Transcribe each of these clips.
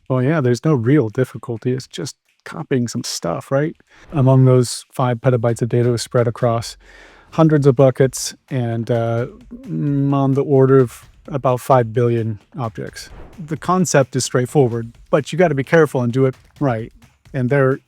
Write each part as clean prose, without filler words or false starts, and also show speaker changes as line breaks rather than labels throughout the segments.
Well, yeah, there's no real difficulty. It's just copying some stuff, right? Among those 5 petabytes of data was spread across hundreds of buckets and on the order of about 5 billion objects. The concept is straightforward, but you got to be careful and do it right. And there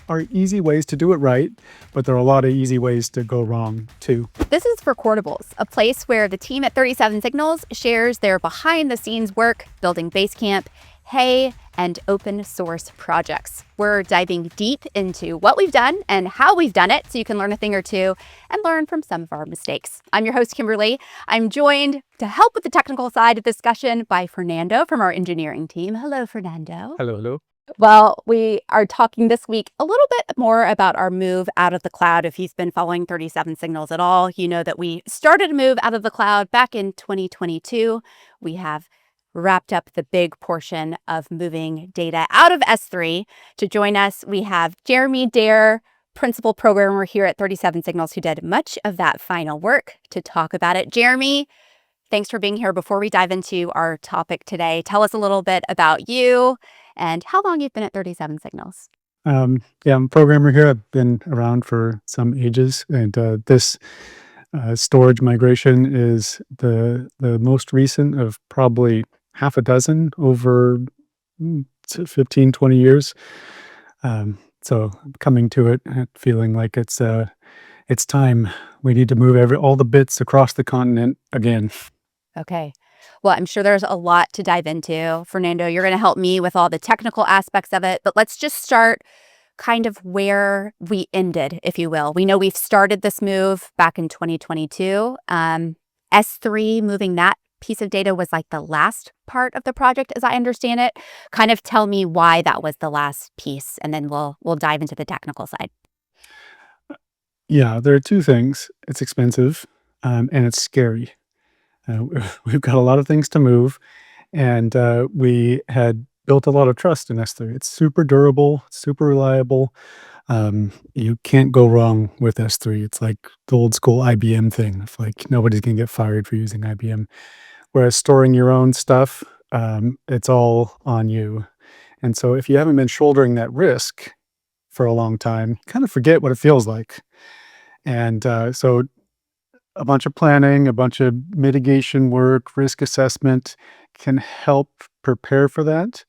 are easy ways to do it right, but there are a lot of easy ways to go wrong too.
This is for Quartables, a place where the team at 37 Signals shares their behind-the-scenes work building Basecamp, Hey, and open source projects. We're diving deep into what we've done and how we've done it so you can learn a thing or two and learn from some of our mistakes. I'm your host, Kimberly. I'm joined to help with the technical side of the discussion by Fernando from our engineering team. Hello, Fernando.
Hello, hello.
Well, we are talking this week a little bit more about our move out of the cloud. If you've been following 37 Signals at all, you know that we started a move out of the cloud back in 2022. We have wrapped up the big portion of moving data out of S3. To join us, we have Jeremy Daer, principal programmer here at 37 Signals, who did much of that final work to talk about it. Jeremy, thanks for being here. Before we dive into our topic today, tell us a little bit about you and how long you've been at 37 Signals.
Yeah, I'm a programmer here. I've been around for some ages, and this storage migration is the most recent of probably half a dozen over 15, 20 years. So coming to it, feeling like it's time. We need to move all the bits across the continent again.
Okay. Well, I'm sure there's a lot to dive into. Fernando, you're going to help me with all the technical aspects of it, but let's just start kind of where we ended, if you will. We know we've started this move back in 2022. S3, moving that piece of data was like the last part of the project, as I understand it. Kind of tell me why that was the last piece, and then we'll dive into the technical side.
Yeah, there are two things. It's expensive, and it's scary. We've got a lot of things to move, and we had built a lot of trust in S3. It's super durable, super reliable. You can't go wrong with S3. It's like the old school IBM thing. It's like nobody's gonna get fired for using IBM. Whereas storing your own stuff, it's all on you. And so if you haven't been shouldering that risk for a long time, you kind of forget what it feels like. And so a bunch of planning, a bunch of mitigation work, risk assessment can help prepare for that.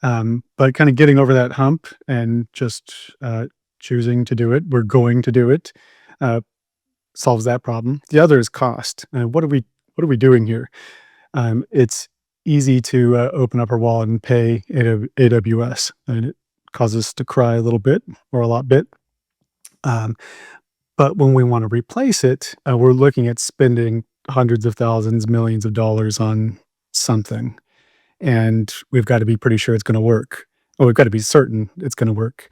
But kind of getting over that hump and just choosing to do it, we're going to do it, solves that problem. The other is cost. What are we doing here? It's easy to open up our wallet and pay AWS, and it causes us to cry a little bit or a lot bit. But when we want to replace it, we're looking at spending hundreds of thousands, millions of dollars on something. And we've got to be pretty sure it's going to work. Or we've got to be certain it's going to work.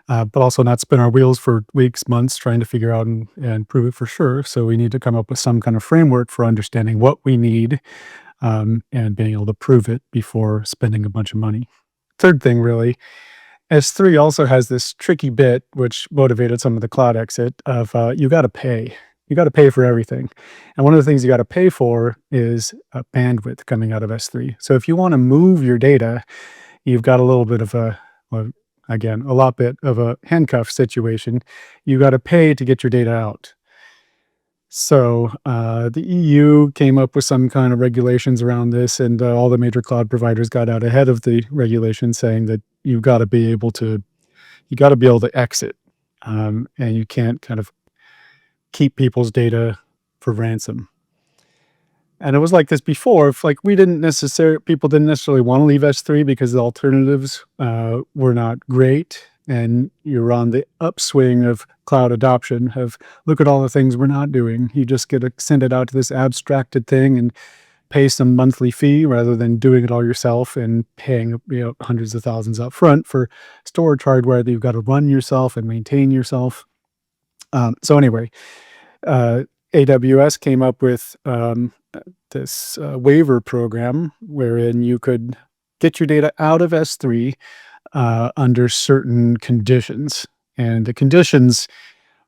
But also not spin our wheels for weeks, months trying to figure out and prove it for sure. So we need to come up with some kind of framework for understanding what we need and being able to prove it before spending a bunch of money. Third thing, really, S3 also has this tricky bit, which motivated some of the cloud exit of you got to pay. You got to pay for everything. And one of the things you got to pay for is bandwidth coming out of S3. So if you want to move your data, you've got a little bit of a lot bit of a handcuff situation. You got to pay to get your data out. So the EU came up with some kind of regulations around this, and all the major cloud providers got out ahead of the regulation, saying that you got to be able to exit, and you can't kind of keep people's data for ransom. And it was like this before. If like people didn't necessarily want to leave S3 because the alternatives were not great, and you're on the upswing of cloud adoption. Look at all the things we're not doing. You just get to send it out to this abstracted thing and pay some monthly fee rather than doing it all yourself and paying hundreds of thousands up front for storage hardware that you've got to run yourself and maintain yourself. So anyway, AWS came up with this waiver program wherein you could get your data out of S3 under certain conditions. And the conditions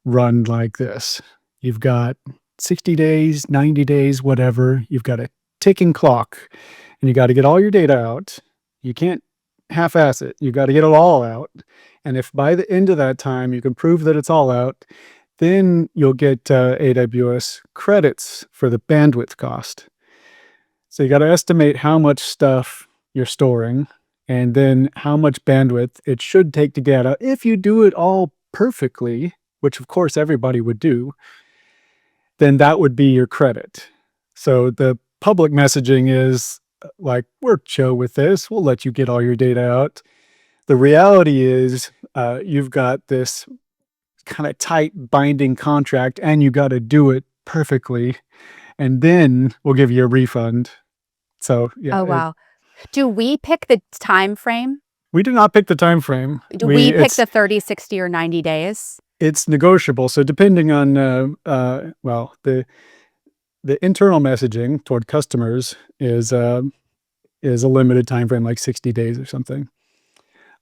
run like this. You've got 60 days, 90 days, whatever. You've got a ticking clock, and you got to get all your data out. You can't half-ass it. You got to get it all out. And if by the end of that time you can prove that it's all out, then you'll get AWS credits for the bandwidth cost. So you got to estimate how much stuff you're storing and then how much bandwidth it should take to get out. If you do it all perfectly, which of course everybody would do, then that would be your credit. So the public messaging is like, we're chill with this. We'll let you get all your data out. The reality is you've got this kind of tight binding contract and you got to do it perfectly. And then we'll give you a refund. So yeah,
Oh, wow. Do we pick the time frame?
we do not pick the time frame.
Do we pick the 30, 60, or 90 days?
It's negotiable. So depending on well, the internal messaging toward customers is a limited time frame, like 60 days or something.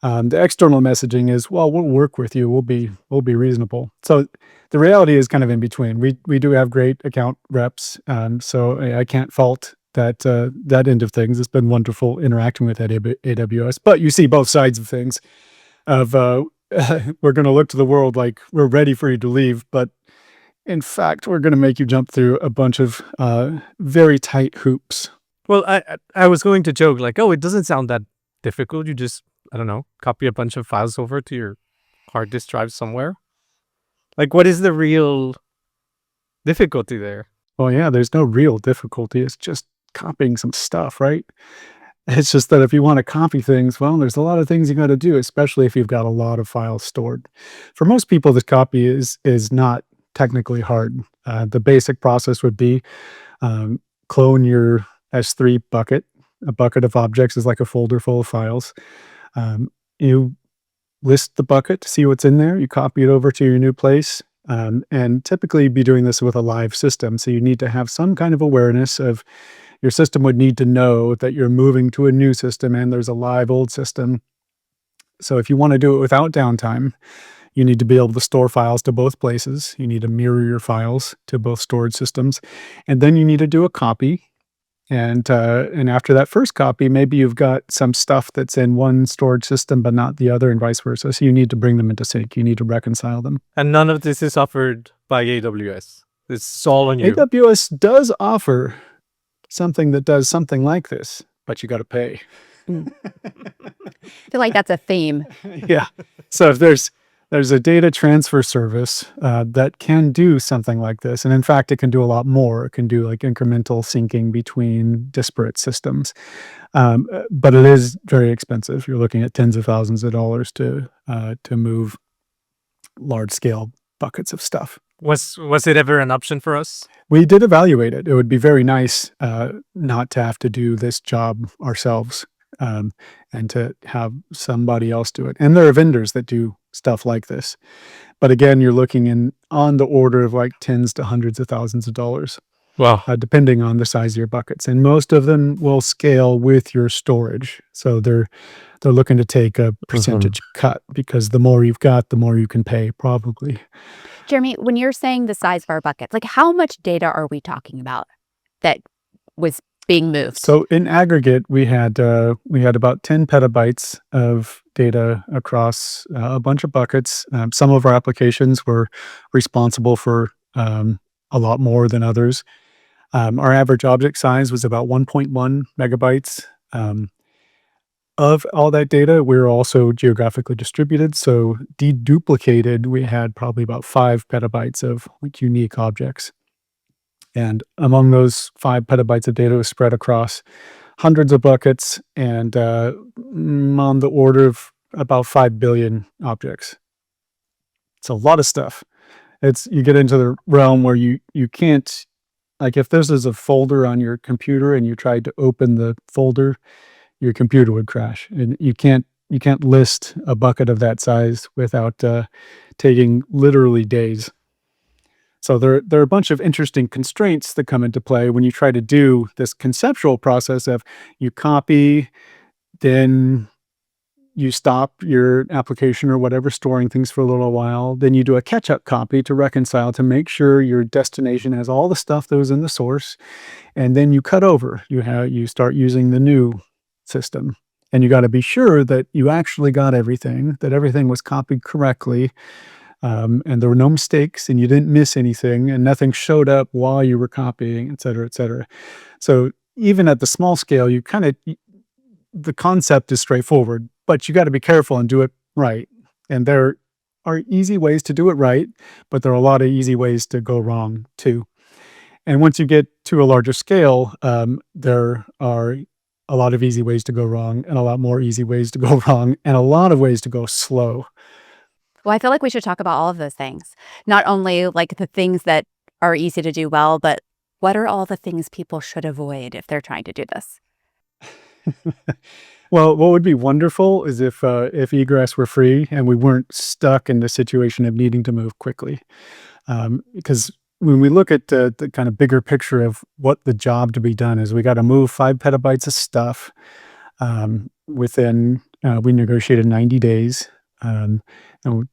The external messaging is, well, we'll work with you. We'll be reasonable. So the reality is kind of in between. We do have great account reps, so I can't fault that end of things. It's been wonderful interacting with AWS. But you see both sides of things. Of we're going to look to the world like we're ready for you to leave, but in fact, we're going to make you jump through a bunch of very tight hoops.
Well, I was going to joke like, oh, it doesn't sound that difficult. You just, I don't know, copy a bunch of files over to your hard disk drive somewhere. Like, what is the real difficulty there?
Well, yeah, there's no real difficulty. It's just copying some stuff, right? It's just that if you want to copy things, well, there's a lot of things you got to do, especially if you've got a lot of files stored. For most people, this copy is not technically hard. The basic process would be clone your S3 bucket. A bucket of objects is like a folder full of files. You list the bucket, see what's in there. You copy it over to your new place. And typically you'd be doing this with a live system. So you need to have some kind of awareness of your system would need to know that you're moving to a new system and there's a live old system. So if you want to do it without downtime, you need to be able to store files to both places. You need to mirror your files to both storage systems. And then you need to do a copy. And after that first copy, maybe you've got some stuff that's in one storage system but not the other and vice versa. So you need to bring them into sync. You need to reconcile them.
And none of this is offered by AWS. It's all on you.
AWS does offer something that does something like this, but you got to pay.
I feel like that's a theme.
Yeah. So if there's a data transfer service that can do something like this. And in fact, it can do a lot more. It can do like incremental syncing between disparate systems. But it is very expensive. You're looking at tens of thousands of dollars to move large scale buckets of stuff.
Was it ever an option for us?
We did evaluate it. It would be very nice not to have to do this job ourselves and to have somebody else do it. And there are vendors that do stuff like this. But again, you're looking on the order of like tens to hundreds of thousands of dollars.
Wow.
Depending on the size of your buckets. And most of them will scale with your storage. So they're looking to take a percentage cut because the more you've got, the more you can pay probably.
Jeremy, when you're saying the size of our buckets, like how much data are we talking about that was being moved?
So in aggregate, we had about 10 petabytes of data across a bunch of buckets. Some of our applications were responsible for a lot more than others. Our average object size was about 1.1 megabytes. Of all that data, we were also geographically distributed. So deduplicated, we had probably about 5 petabytes of like unique objects. And among those 5 petabytes of data was spread across hundreds of buckets and on the order of about 5 billion objects. It's a lot of stuff. You get into the realm where you can't, like if this is a folder on your computer and you tried to open the folder, your computer would crash. And you can't list a bucket of that size without taking literally days. So there are a bunch of interesting constraints that come into play when you try to do this conceptual process of you copy, then you stop your application or whatever storing things for a little while, then you do a catch-up copy to reconcile to make sure your destination has all the stuff that was in the source, and then you cut over. You start using the new system. And you got to be sure that you actually got everything, that everything was copied correctly, and there were no mistakes, and you didn't miss anything, and nothing showed up while you were copying, et cetera, et cetera. So even at the small scale, the concept is straightforward, but you got to be careful and do it right. And there are easy ways to do it right, but there are a lot of easy ways to go wrong too. And once you get to a larger scale, there are a lot of easy ways to go wrong, and a lot more easy ways to go wrong, and a lot of ways to go slow.
Well, I feel like we should talk about all of those things. Not only like the things that are easy to do well, but what are all the things people should avoid if they're trying to do this?
Well, what would be wonderful is if egress were free and we weren't stuck in the situation of needing to move quickly. Because when we look at the kind of bigger picture of what the job to be done is, we got to move 5 petabytes of stuff within, we negotiated 90 days. And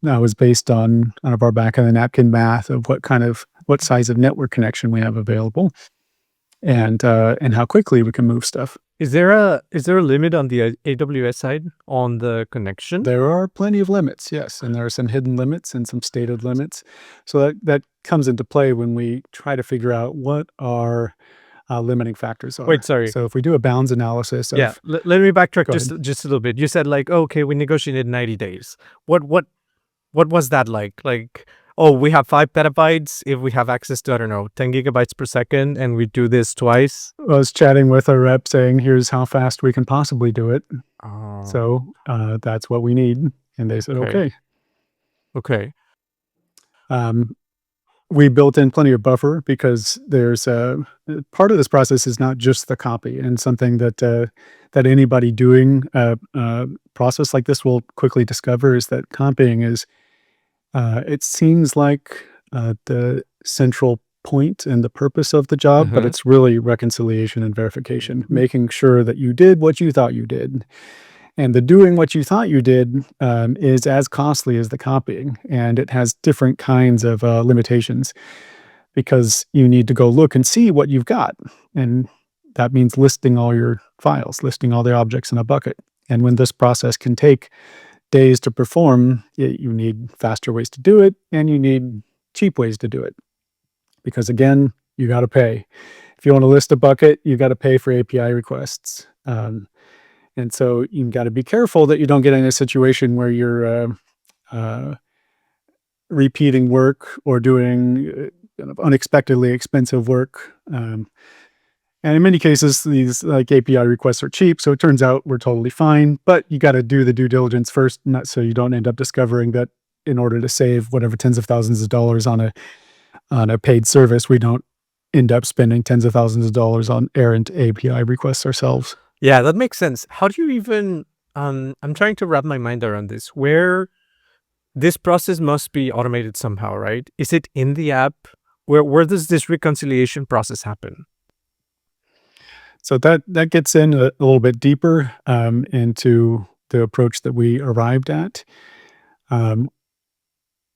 that was based on kind of our back of the napkin math of what size of network connection we have available, and how quickly we can move stuff.
Is there a limit on the AWS side on the connection?
There are plenty of limits, yes, and there are some hidden limits and some stated limits. So that comes into play when we try to figure out what our limiting factors are.
Wait, sorry.
So if we do a bounds analysis of,
Yeah, let me backtrack
Go
just
ahead.
a little bit. You said like, okay, we negotiated 90 days. What was that like? Like, oh, we have 5 petabytes if we have access to, I don't know, 10 gigabytes per second, and we do this twice.
I was chatting with a rep saying, here's how fast we can possibly do it.
Oh,
So that's what we need. And they said,
Okay.
okay.
okay.
We built in plenty of buffer because there's part of this process is not just the copy, and something that anybody doing a process like this will quickly discover is that copying is, it seems like the central point and the purpose of the job, but
Mhm.
it's really reconciliation and verification, making sure that you did what you thought you did. And the doing what you thought you did is as costly as the copying, and it has different kinds of limitations because you need to go look and see what you've got. And that means listing all your files, listing all the objects in a bucket. And when this process can take days to perform, you need faster ways to do it, and you need cheap ways to do it. Because again, you got to pay. If you want to list a bucket, you got to pay for API requests. And so you've got to be careful that you don't get in a situation where you're repeating work or doing kind of unexpectedly expensive work. And in many cases, these like API requests are cheap, so it turns out we're totally fine. But you got to do the due diligence first, not so you don't end up discovering that in order to save whatever tens of thousands of dollars on a paid service, we don't end up spending tens of thousands of dollars on errant API requests ourselves.
Yeah, that makes sense. How do you even, I'm trying to wrap my mind around this, where this process must be automated somehow, right? Is it in the app? Where does this reconciliation process happen?
So that gets in a little bit deeper into the approach that we arrived at.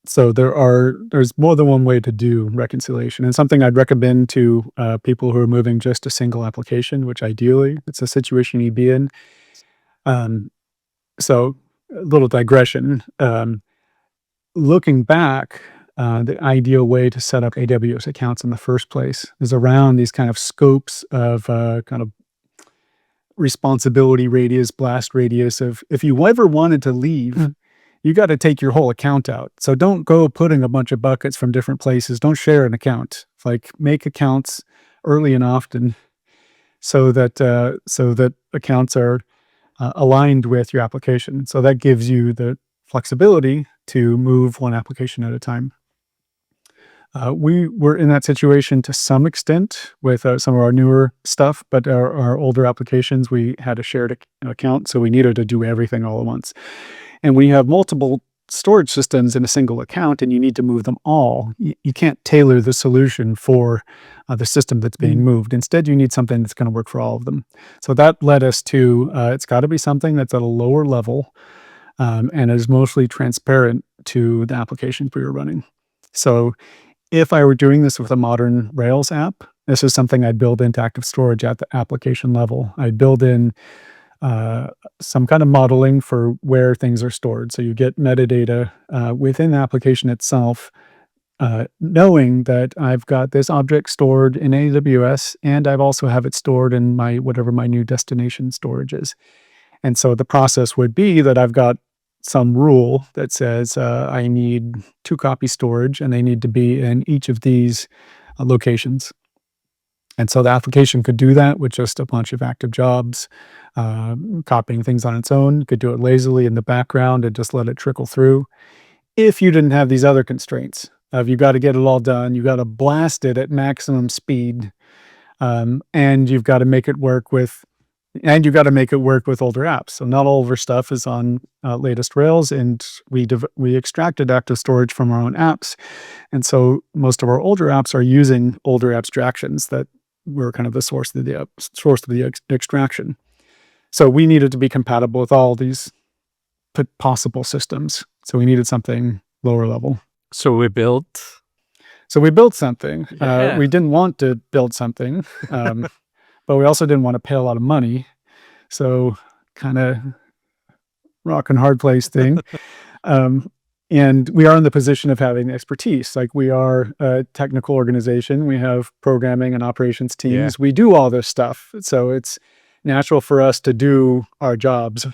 So there's more than one way to do reconciliation, and something I'd recommend to people who are moving just a single application, which ideally it's a situation you'd be in. So a little digression. Looking back, the ideal way to set up AWS accounts in the first place is around these kind of scopes of kind of responsibility radius, blast radius of if you ever wanted to leave, you got to take your whole account out. So don't go putting a bunch of buckets from different places. Don't share an account. Like make accounts early and often so that accounts are aligned with your application. So that gives you the flexibility to move one application at a time. We were in that situation to some extent with some of our newer stuff, but our older applications, we had a shared account, so we needed to do everything all at once. And when you have multiple storage systems in a single account and you need to move them all, you can't tailor the solution for the system that's being moved. Instead, you need something that's going to work for all of them. So that led us to, it's got to be something that's at a lower level and is mostly transparent to the applications we were running. So if I were doing this with a modern Rails app, this is something I'd build into Active Storage at the application level. I'd build in some kind of modeling for where things are stored. So you get metadata within the application itself, knowing that I've got this object stored in AWS, and I've also have it stored in my whatever my new destination storage is. And so the process would be that I've got some rule that says I need 2 copy storage, and they need to be in each of these locations. And so the application could do that with just a bunch of active jobs, copying things on its own. You could do it lazily in the background and just let it trickle through. If you didn't have these other constraints of you got to get it all done, you got to blast it at maximum speed, and you've got to make it work with older apps. So not all of our stuff is on latest Rails, and we extracted active storage from our own apps. And so most of our older apps are using older abstractions that were kind of the source of the extraction. So we needed to be compatible with all these possible systems. So we needed something lower level.
So we built
something.
Yeah.
We didn't want to build something, but we also didn't want to pay a lot of money. So kind of rock and hard place thing. And we are in the position of having expertise. Like, we are a technical organization. We have programming and operations teams.
Yeah.
We do all this stuff. So it's natural for us to do our jobs.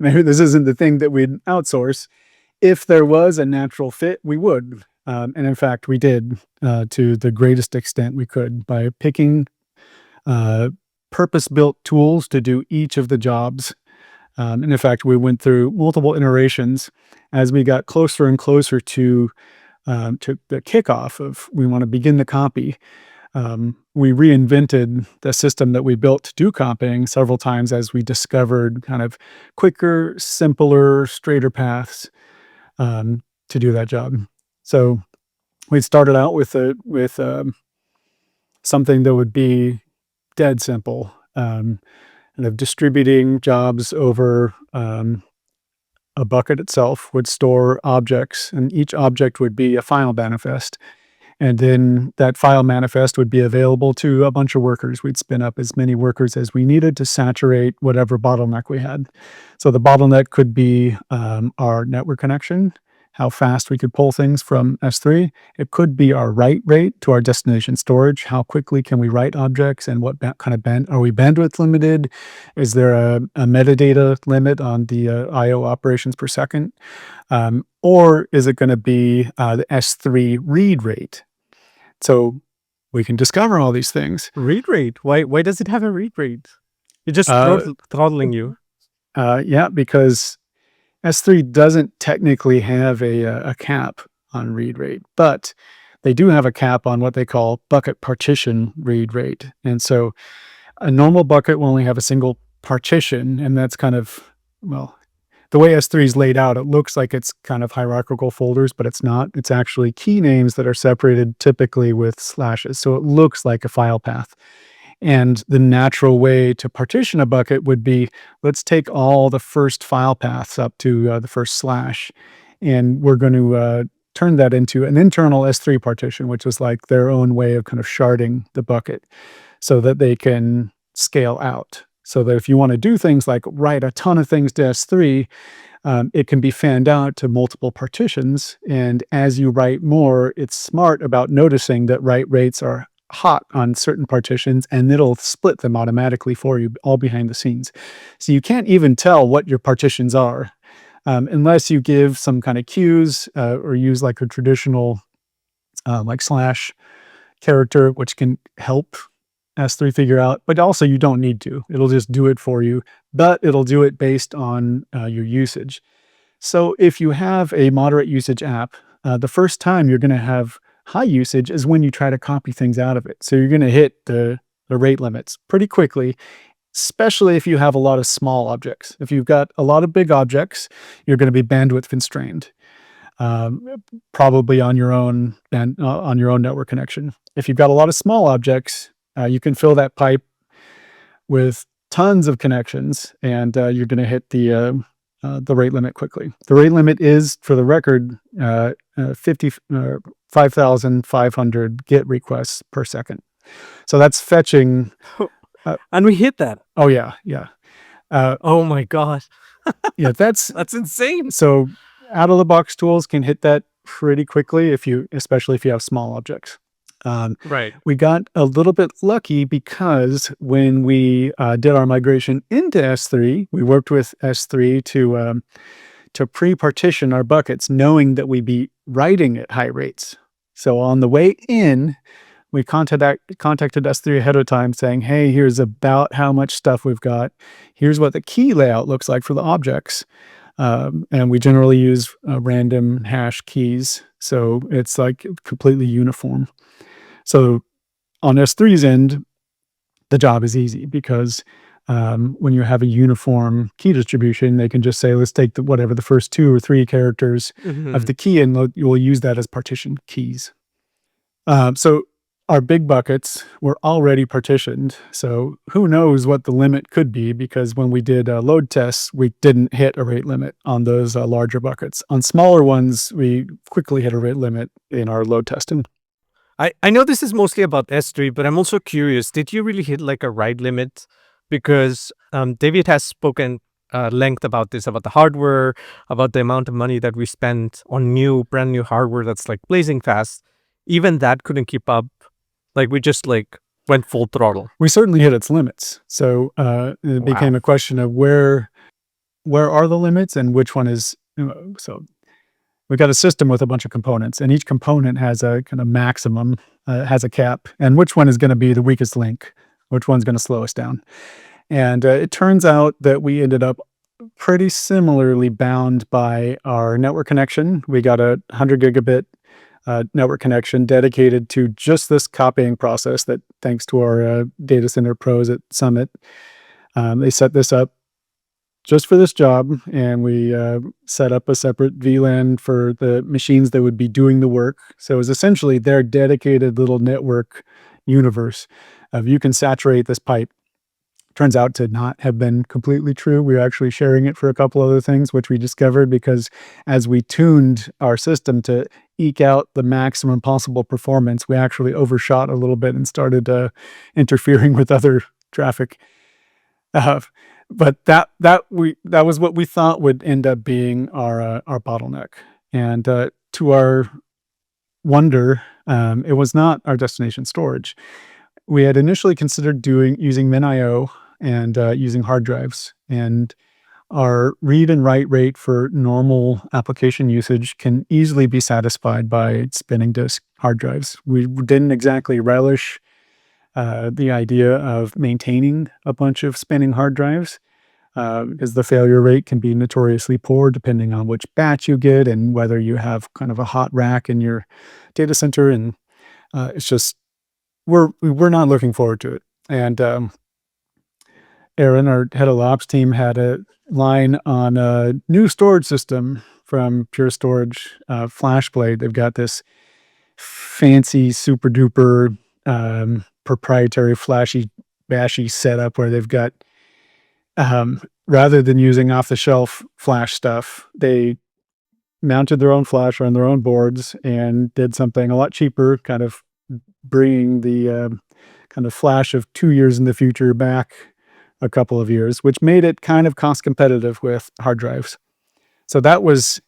Maybe this isn't the thing that we'd outsource. If there was a natural fit, we would. And in fact, we did to the greatest extent we could by picking purpose-built tools to do each of the jobs. And in fact, we went through multiple iterations as we got closer and closer to the kickoff of we want to begin the copy. We reinvented the system that we built to do copying several times as we discovered kind of quicker, simpler, straighter paths to do that job. So we started out with something that would be dead simple, and of distributing jobs over a bucket itself would store objects, and each object would be a file manifest. And then that file manifest would be available to a bunch of workers. We'd spin up as many workers as we needed to saturate whatever bottleneck we had. So the bottleneck could be our network connection, how fast we could pull things from S3. It could be our write rate to our destination storage. How quickly can we write objects, and what kind of are we bandwidth limited? Is there a metadata limit on the I/O operations per second? Or is it going to be the S3 read rate? So we can discover all these things.
read rate. Why does it have a read rate? You're just throttling you.
Yeah, because S3 doesn't technically have a cap on read rate, but they do have a cap on what they call bucket partition read rate. And so a normal bucket will only have a single partition, and that's kind of, well, the way S3 is laid out, it looks like it's kind of hierarchical folders, but it's not. It's actually key names that are separated typically with slashes. So it looks like a file path. And the natural way to partition a bucket would be, let's take all the first file paths up to the first slash, and we're going to turn that into an internal S3 partition, which is like their own way of kind of sharding the bucket so that they can scale out. So that if you want to do things like write a ton of things to S3, it can be fanned out to multiple partitions. And as you write more, it's smart about noticing that write rates are hot on certain partitions, and it'll split them automatically for you, all behind the scenes. So you can't even tell what your partitions are unless you give some kind of cues or use like a traditional like slash character, which can help S3 figure out, but also you don't need to. It'll just do it for you, but it'll do it based on your usage. So if you have a moderate usage app, the first time you're going to have high usage is when you try to copy things out of it. So you're going to hit the rate limits pretty quickly, especially if you have a lot of small objects. If you've got a lot of big objects, you're going to be bandwidth constrained, probably on your own network connection. If you've got a lot of small objects, you can fill that pipe with tons of connections, and you're going to hit the rate limit quickly. The rate limit is, for the record, 5,500 GET requests per second. So that's fetching
And we hit that.
Oh yeah, yeah.
Oh my gosh.
Yeah, that's
That's insane.
so out of the box tools can hit that pretty quickly especially if you have small objects.
Right.
We got a little bit lucky because when we did our migration into S3, we worked with S3 to pre-partition our buckets, knowing that we'd be writing at high rates. So on the way in, we contacted S3 ahead of time saying, hey, here's about how much stuff we've got. Here's what the key layout looks like for the objects. And we generally use random hash keys. So it's like completely uniform. So on S3's end, the job is easy because when you have a uniform key distribution, they can just say, let's take whatever the first 2 or 3 characters of the key and you'll use that as partition keys. So our big buckets were already partitioned. So who knows what the limit could be, because when we did load tests, we didn't hit a rate limit on those larger buckets. On smaller ones, we quickly hit a rate limit in our load testing.
I know this is mostly about S3, but I'm also curious, did you really hit like a write limit? Because David has spoken length about this, about the hardware, about the amount of money that we spent on brand new hardware that's like blazing fast. Even that couldn't keep up. Like we just like went full throttle.
We certainly hit its limits. So it became a question of where are the limits and which one is, so we've got a system with a bunch of components, and each component has a kind of maximum, has a cap, and which one is going to be the weakest link, which one's going to slow us down. And it turns out that we ended up pretty similarly bound by our network connection. We got a 100 gigabit network connection dedicated to just this copying process that, thanks to our data center pros at Summit, they set this up just for this job, and we set up a separate VLAN for the machines that would be doing the work. So it was essentially their dedicated little network universe of, you can saturate this pipe. Turns out to not have been completely true. We were actually sharing it for a couple other things, which we discovered because as we tuned our system to eke out the maximum possible performance, we actually overshot a little bit and started interfering with other traffic. But that was what we thought would end up being our bottleneck. And to our wonder, it was not our destination storage. We had initially considered using MinIO and using hard drives, and our read and write rate for normal application usage can easily be satisfied by spinning disk hard drives. We didn't exactly relish the idea of maintaining a bunch of spinning hard drives because the failure rate can be notoriously poor depending on which batch you get and whether you have kind of a hot rack in your data center, and it's just we're not looking forward to it. And Aaron, our head of ops team, had a line on a new storage system from Pure Storage, FlashBlade. They've got this fancy, super duper proprietary, flashy, bashy setup where they've got, rather than using off the shelf flash stuff, they mounted their own flash on their own boards and did something a lot cheaper, kind of bringing the kind of flash of 2 years in the future back a couple of years, which made it kind of cost competitive with hard drives. So that was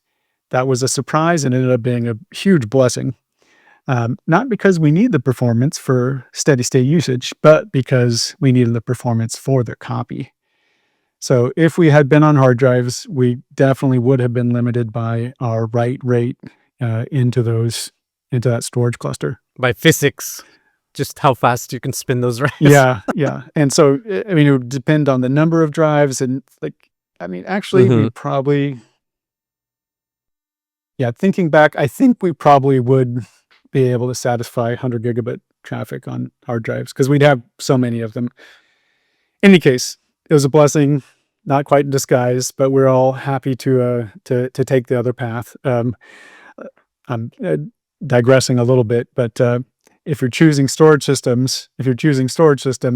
a surprise and ended up being a huge blessing. Not because we need the performance for steady state usage, but because we needed the performance for the copy. So if we had been on hard drives, we definitely would have been limited by our write rate into that storage cluster.
By physics, just how fast you can spin those writes.
Yeah. And so, I mean, it would depend on the number of drives and actually we probably, thinking back, I think we probably would be able to satisfy 100 gigabit traffic on hard drives because we'd have so many of them. In any case, it was a blessing, not quite in disguise, but we're all happy to take the other path. I'm digressing a little bit, but if you're choosing storage systems,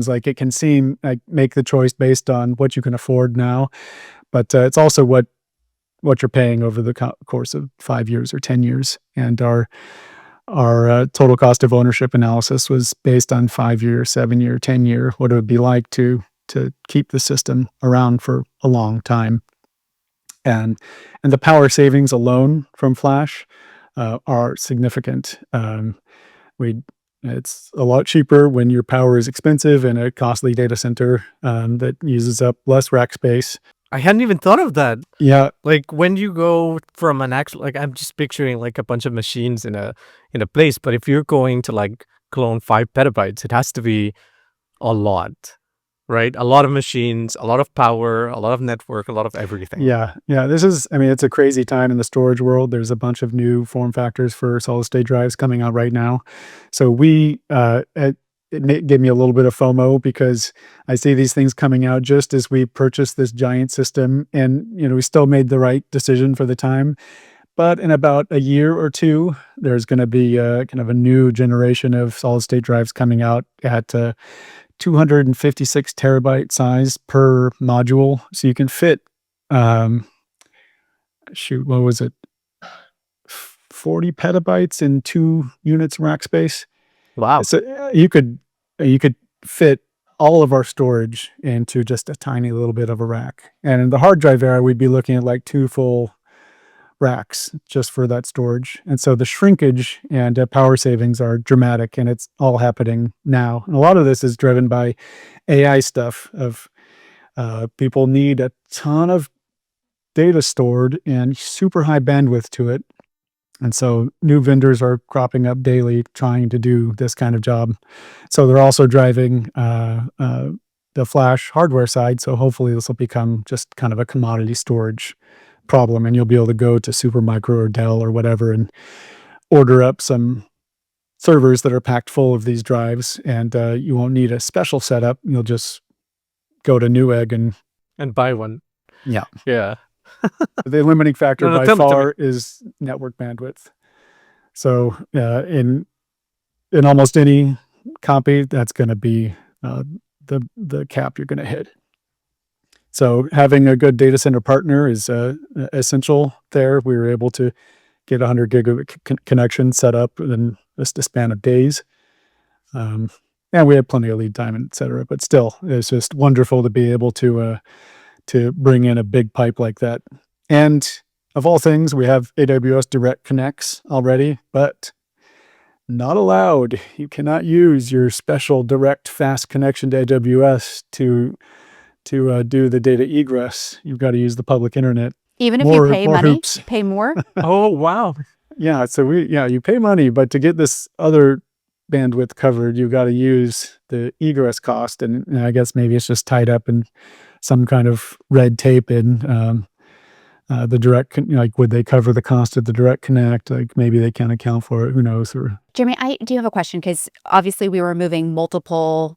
like it can seem like make the choice based on what you can afford now, but it's also what you're paying over the course of 5 years or 10 years. And our our total cost of ownership analysis was based on 5-year, 7-year, 10-year, what it would be like to keep the system around for a long time. And the power savings alone from flash are significant. It's a lot cheaper when your power is expensive in a costly data center that uses up less rack space.
I hadn't even thought of that.
Yeah,
Like when you go from an actual, like I'm just picturing like a bunch of machines in a place, but if you're going to like clone 5 petabytes, it has to be a lot, right? A lot of machines, a lot of power, a lot of network, a lot of everything.
yeah. It's a crazy time in the storage world. There's a bunch of new form factors for solid state drives coming out right now. So it gave me a little bit of FOMO because I see these things coming out just as we purchased this giant system, and we still made the right decision for the time. But in about a year or two, there's going to be kind of a new generation of solid state drives coming out at 256 terabyte size per module. So you can fit, um, what was it? 40 petabytes in 2 units rack space.
Wow.
So you could fit all of our storage into just a tiny little bit of a rack. And in the hard drive era, we'd be looking at like 2 full racks just for that storage. And so the shrinkage and power savings are dramatic, and it's all happening now. And a lot of this is driven by AI stuff of people need a ton of data stored and super high bandwidth to it. And so new vendors are cropping up daily trying to do this kind of job. So they're also driving the flash hardware side. So hopefully this will become just kind of a commodity storage problem, and you'll be able to go to Supermicro or Dell or whatever and order up some servers that are packed full of these drives, and you won't need a special setup. You'll just go to Newegg
And buy one.
yeah.
Yeah.
The limiting factor
No,
by
tell me.
far is network bandwidth. So in almost any copy, that's going to be the cap you're going to hit. So having a good data center partner is essential there. We were able to get 100 gigabit connection set up in just a span of days. And we had plenty of lead time, et cetera. But still, it's just wonderful to be able to bring in a big pipe like that. And of all things, we have AWS Direct Connects already, but not allowed. You cannot use your special direct fast connection to AWS to do the data egress. You've got to use the public internet.
Even if you pay
more
money,
hoops.
pay more.
Oh, wow.
Yeah, so you pay money, but to get this other bandwidth covered, you've got to use the egress cost, and I guess maybe it's just tied up in some kind of red tape in the direct, like would they cover the cost of the direct connect? Like maybe they can't account for it. Who knows? Or
Jeremy, I do have a question because obviously we were moving multiple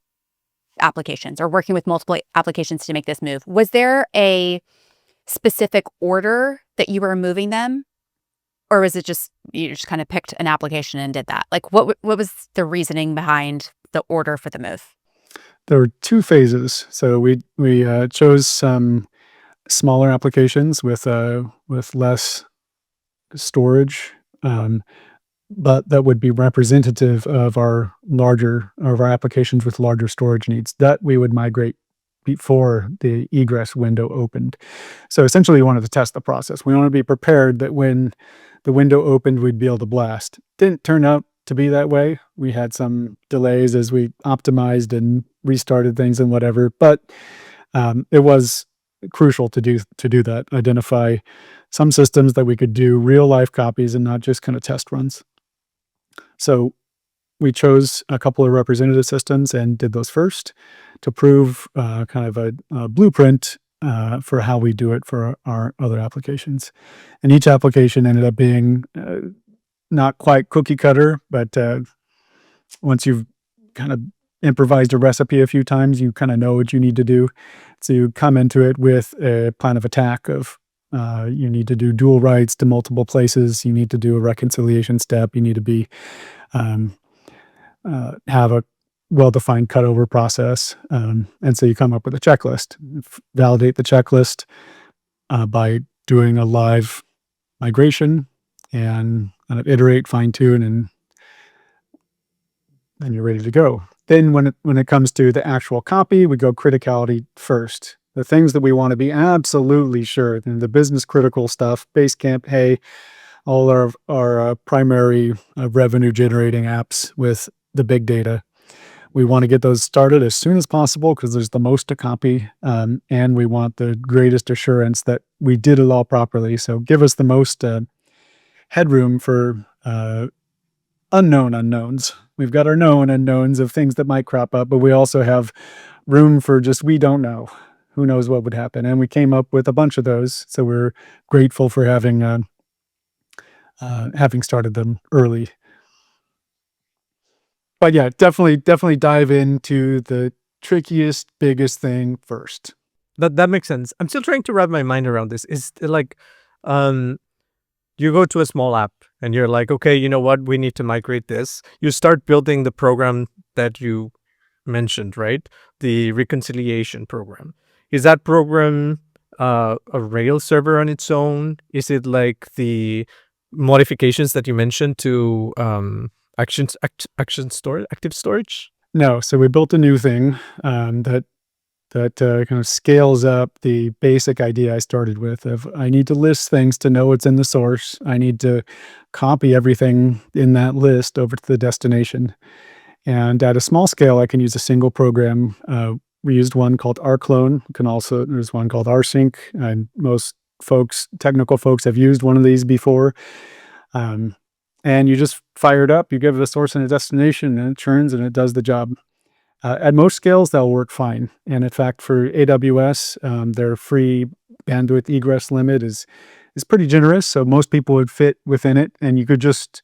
applications or working with multiple applications to make this move. Was there a specific order that you were moving them? Or was it just, you just kind of picked an application and did that? Like what was the reasoning behind the order for the move?
there were 2 phases. So we chose some smaller applications with less storage, but that would be representative of our applications with larger storage needs that we would migrate before the egress window opened. So essentially, we wanted to test the process. We want to be prepared that when the window opened, we'd be able to blast. Didn't turn out to be that way. We had some delays as we optimized and restarted things and whatever, but it was crucial to do that. Identify some systems that we could do real life copies and not just kind of test runs. So we chose a couple of representative systems and did those first to prove kind of a blueprint for how we do it for our other applications. And each application ended up being not quite cookie cutter, but once you've kind of improvised a recipe a few times, you kind of know what you need to do. So you come into it with a plan of attack of you need to do dual writes to multiple places. You need to do a reconciliation step. You need to be have a well-defined cutover process. And so you come up with a checklist. Validate the checklist by doing a live migration and kind of iterate, fine-tune, and and you're ready to go. Then when it comes to the actual copy, we go criticality first. The things that we want to be absolutely sure, and the business critical stuff, Basecamp, Hey, all our primary revenue generating apps with the big data. We want to get those started as soon as possible because there's the most to copy, and we want the greatest assurance that we did it all properly. So give us the most headroom for unknown unknowns. We've got our known unknowns of things that might crop up, but we also have room for just we don't know. Who knows what would happen? And we came up with a bunch of those, so we're grateful for having started them early. But yeah, definitely dive into the trickiest, biggest thing first.
That makes sense. I'm still trying to wrap my mind around this. Is like, you go to a small app and you're like, okay, you know what? We need to migrate this. You start building the program that you mentioned, right? The reconciliation program. Is that program a Rails server on its own? Is it like the modifications that you mentioned to active storage?
No, so we built a new thing that kind of scales up the basic idea I started with of I need to list things to know what's in the source. I need to copy everything in that list over to the destination. And at a small scale, I can use a single program. We used one called rclone. There's one called rsync, and most technical folks have used one of these before. And you just fire it up, you give it a source and a destination, and it churns and it does the job. At most scales, that'll work fine. And in fact, for AWS, their free bandwidth egress limit is pretty generous. So most people would fit within it, and you could just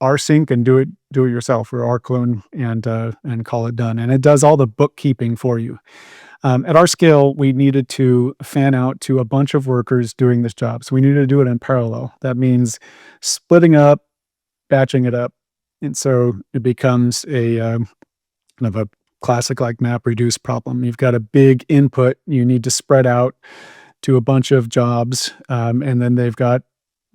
rsync and do it yourself, or rclone, and call it done. And it does all the bookkeeping for you. At our scale, we needed to fan out to a bunch of workers doing this job. So we needed to do it in parallel. That means splitting up, batching it up. And so it becomes a kind of a classic like map reduce problem. You've got a big input you need to spread out to a bunch of jobs, and then they've got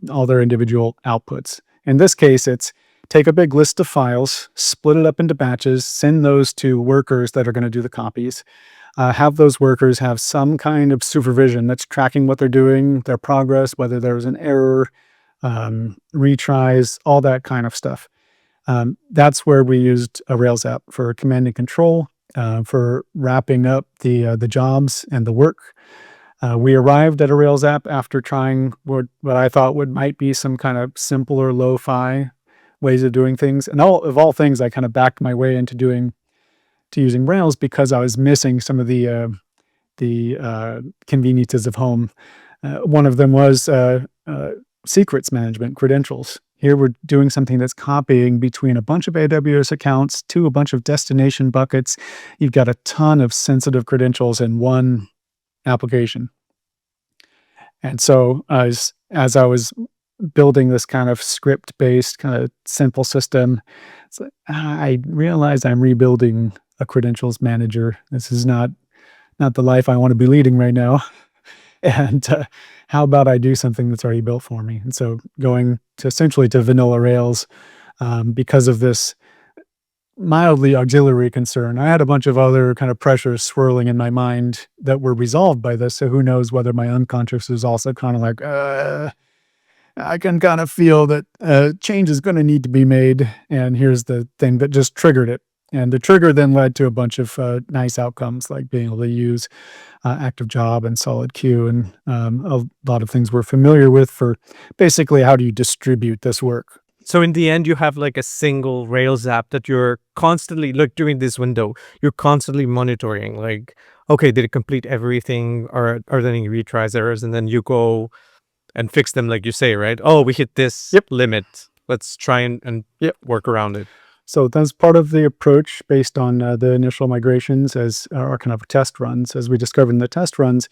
all their individual outputs. In this case, it's take a big list of files, split it up into batches, send those to workers that are going to do the copies. Have those workers have some kind of supervision that's tracking what they're doing, their progress, whether there's an error, retries, all that kind of stuff. That's where we used a Rails app for command and control, for wrapping up the jobs and the work. We arrived at a Rails app after trying what I thought might be some kind of simpler lo-fi ways of doing things. And of all things, I kind of backed my way into using Rails because I was missing some of the conveniences of home. One of them was secrets management, credentials. Here we're doing something that's copying between a bunch of AWS accounts to a bunch of destination buckets. You've got a ton of sensitive credentials in one application. And so as I was building this kind of script-based kind of simple system, it's like, I realized I'm rebuilding a credentials manager. This is not the life I want to be leading right now. And how about I do something that's already built for me? And so going to essentially to vanilla Rails, because of this mildly auxiliary concern. I had a bunch of other kind of pressures swirling in my mind that were resolved by this. So who knows whether my unconscious is also kind of like, I can kind of feel that change is going to need to be made. And here's the thing that just triggered it. And the trigger then led to a bunch of nice outcomes, like being able to use active job and solid queue, and a lot of things we're familiar with for basically how do you distribute this work.
So in the end, you have like a single Rails app that you're constantly, like during this window, you're constantly monitoring, like, okay, did it complete everything? Or are there any retries, errors? And then you go and fix them, like you say, right? Oh, we hit this limit. Let's try and work around it.
So that's part of the approach based on the initial migrations as our kind of test runs. As we discovered in the test runs,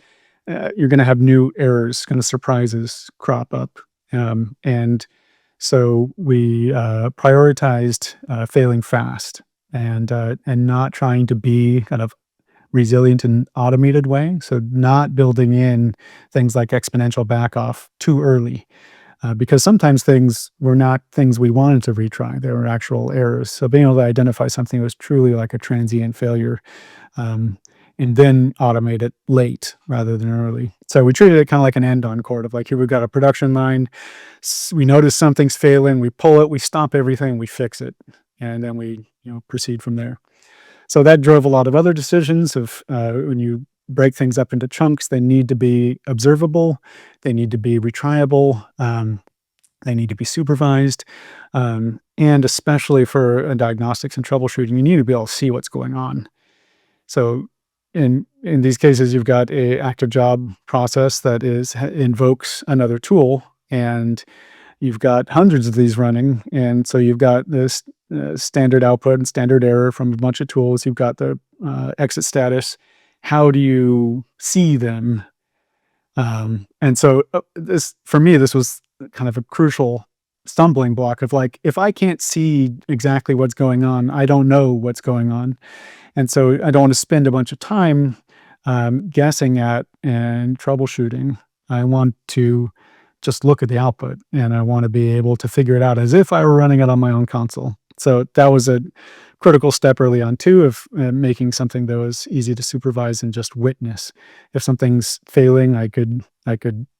you're going to have new errors, kind of surprises crop up. And so we prioritized failing fast and not trying to be kind of resilient in an automated way. So not building in things like exponential backoff too early. because sometimes things were not things we wanted to retry. They were actual errors. So being able to identify something that was truly like a transient failure, um, and then automate it late rather than early. So we treated it kind of like an end-on cord of like, here we've got a production line. We notice something's failing. We pull it, we stop everything, we fix it, and then we proceed from there. So that drove a lot of other decisions of when you break things up into chunks, they need to be observable, they need to be retriable, they need to be supervised, and especially for diagnostics and troubleshooting, you need to be able to see what's going on. So in these cases, you've got a active job process that invokes another tool, and you've got hundreds of these running, and so you've got this standard output and standard error from a bunch of tools. You've got the exit status. How do you see them? And so this, for me, this was kind of a crucial stumbling block of like, if I can't see exactly what's going on, I don't know what's going on. And so I don't want to spend a bunch of time guessing at and troubleshooting. I want to just look at the output, and I want to be able to figure it out as if I were running it on my own console. So that was a critical step early on too, of making something that was easy to supervise and just witness. If something's failing, I could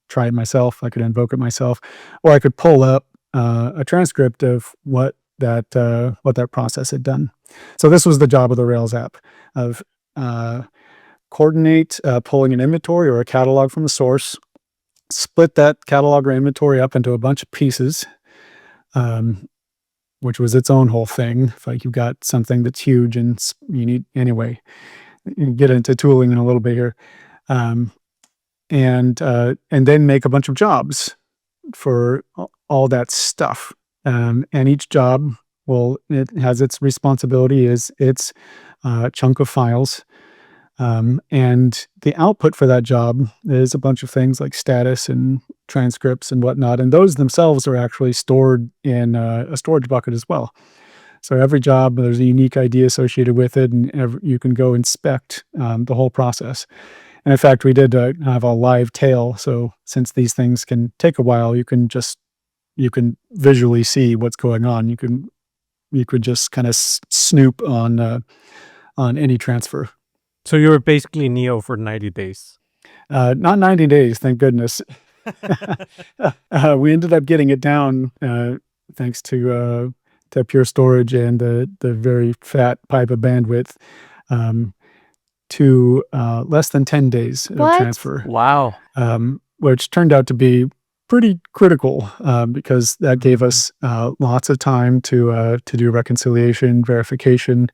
try it myself. I could invoke it myself, or I could pull up a transcript of what that process had done. So this was the job of the Rails app, of coordinate pulling an inventory or a catalog from the source, split that catalog or inventory up into a bunch of pieces, which was its own whole thing. If like you've got something that's huge and you need, anyway, you can get into tooling in a little bit here, and then make a bunch of jobs for all that stuff. And each job, it has its responsibility, is its chunk of files. And the output for that job is a bunch of things like status and transcripts and whatnot. And those themselves are actually stored in a storage bucket as well. So every job, there's a unique ID associated with it, and you can go inspect the whole process. And in fact, we did have a live tail. So since these things can take a while, you can visually see what's going on. You could just kind of snoop on any transfer.
So you were basically Neo for 90 days.
Not 90 days, thank goodness. We ended up getting it down thanks to Pure Storage and the very fat pipe of bandwidth to less than 10 days of transfer.
Wow.
Which turned out to be pretty critical because that gave us lots of time to do reconciliation, verification.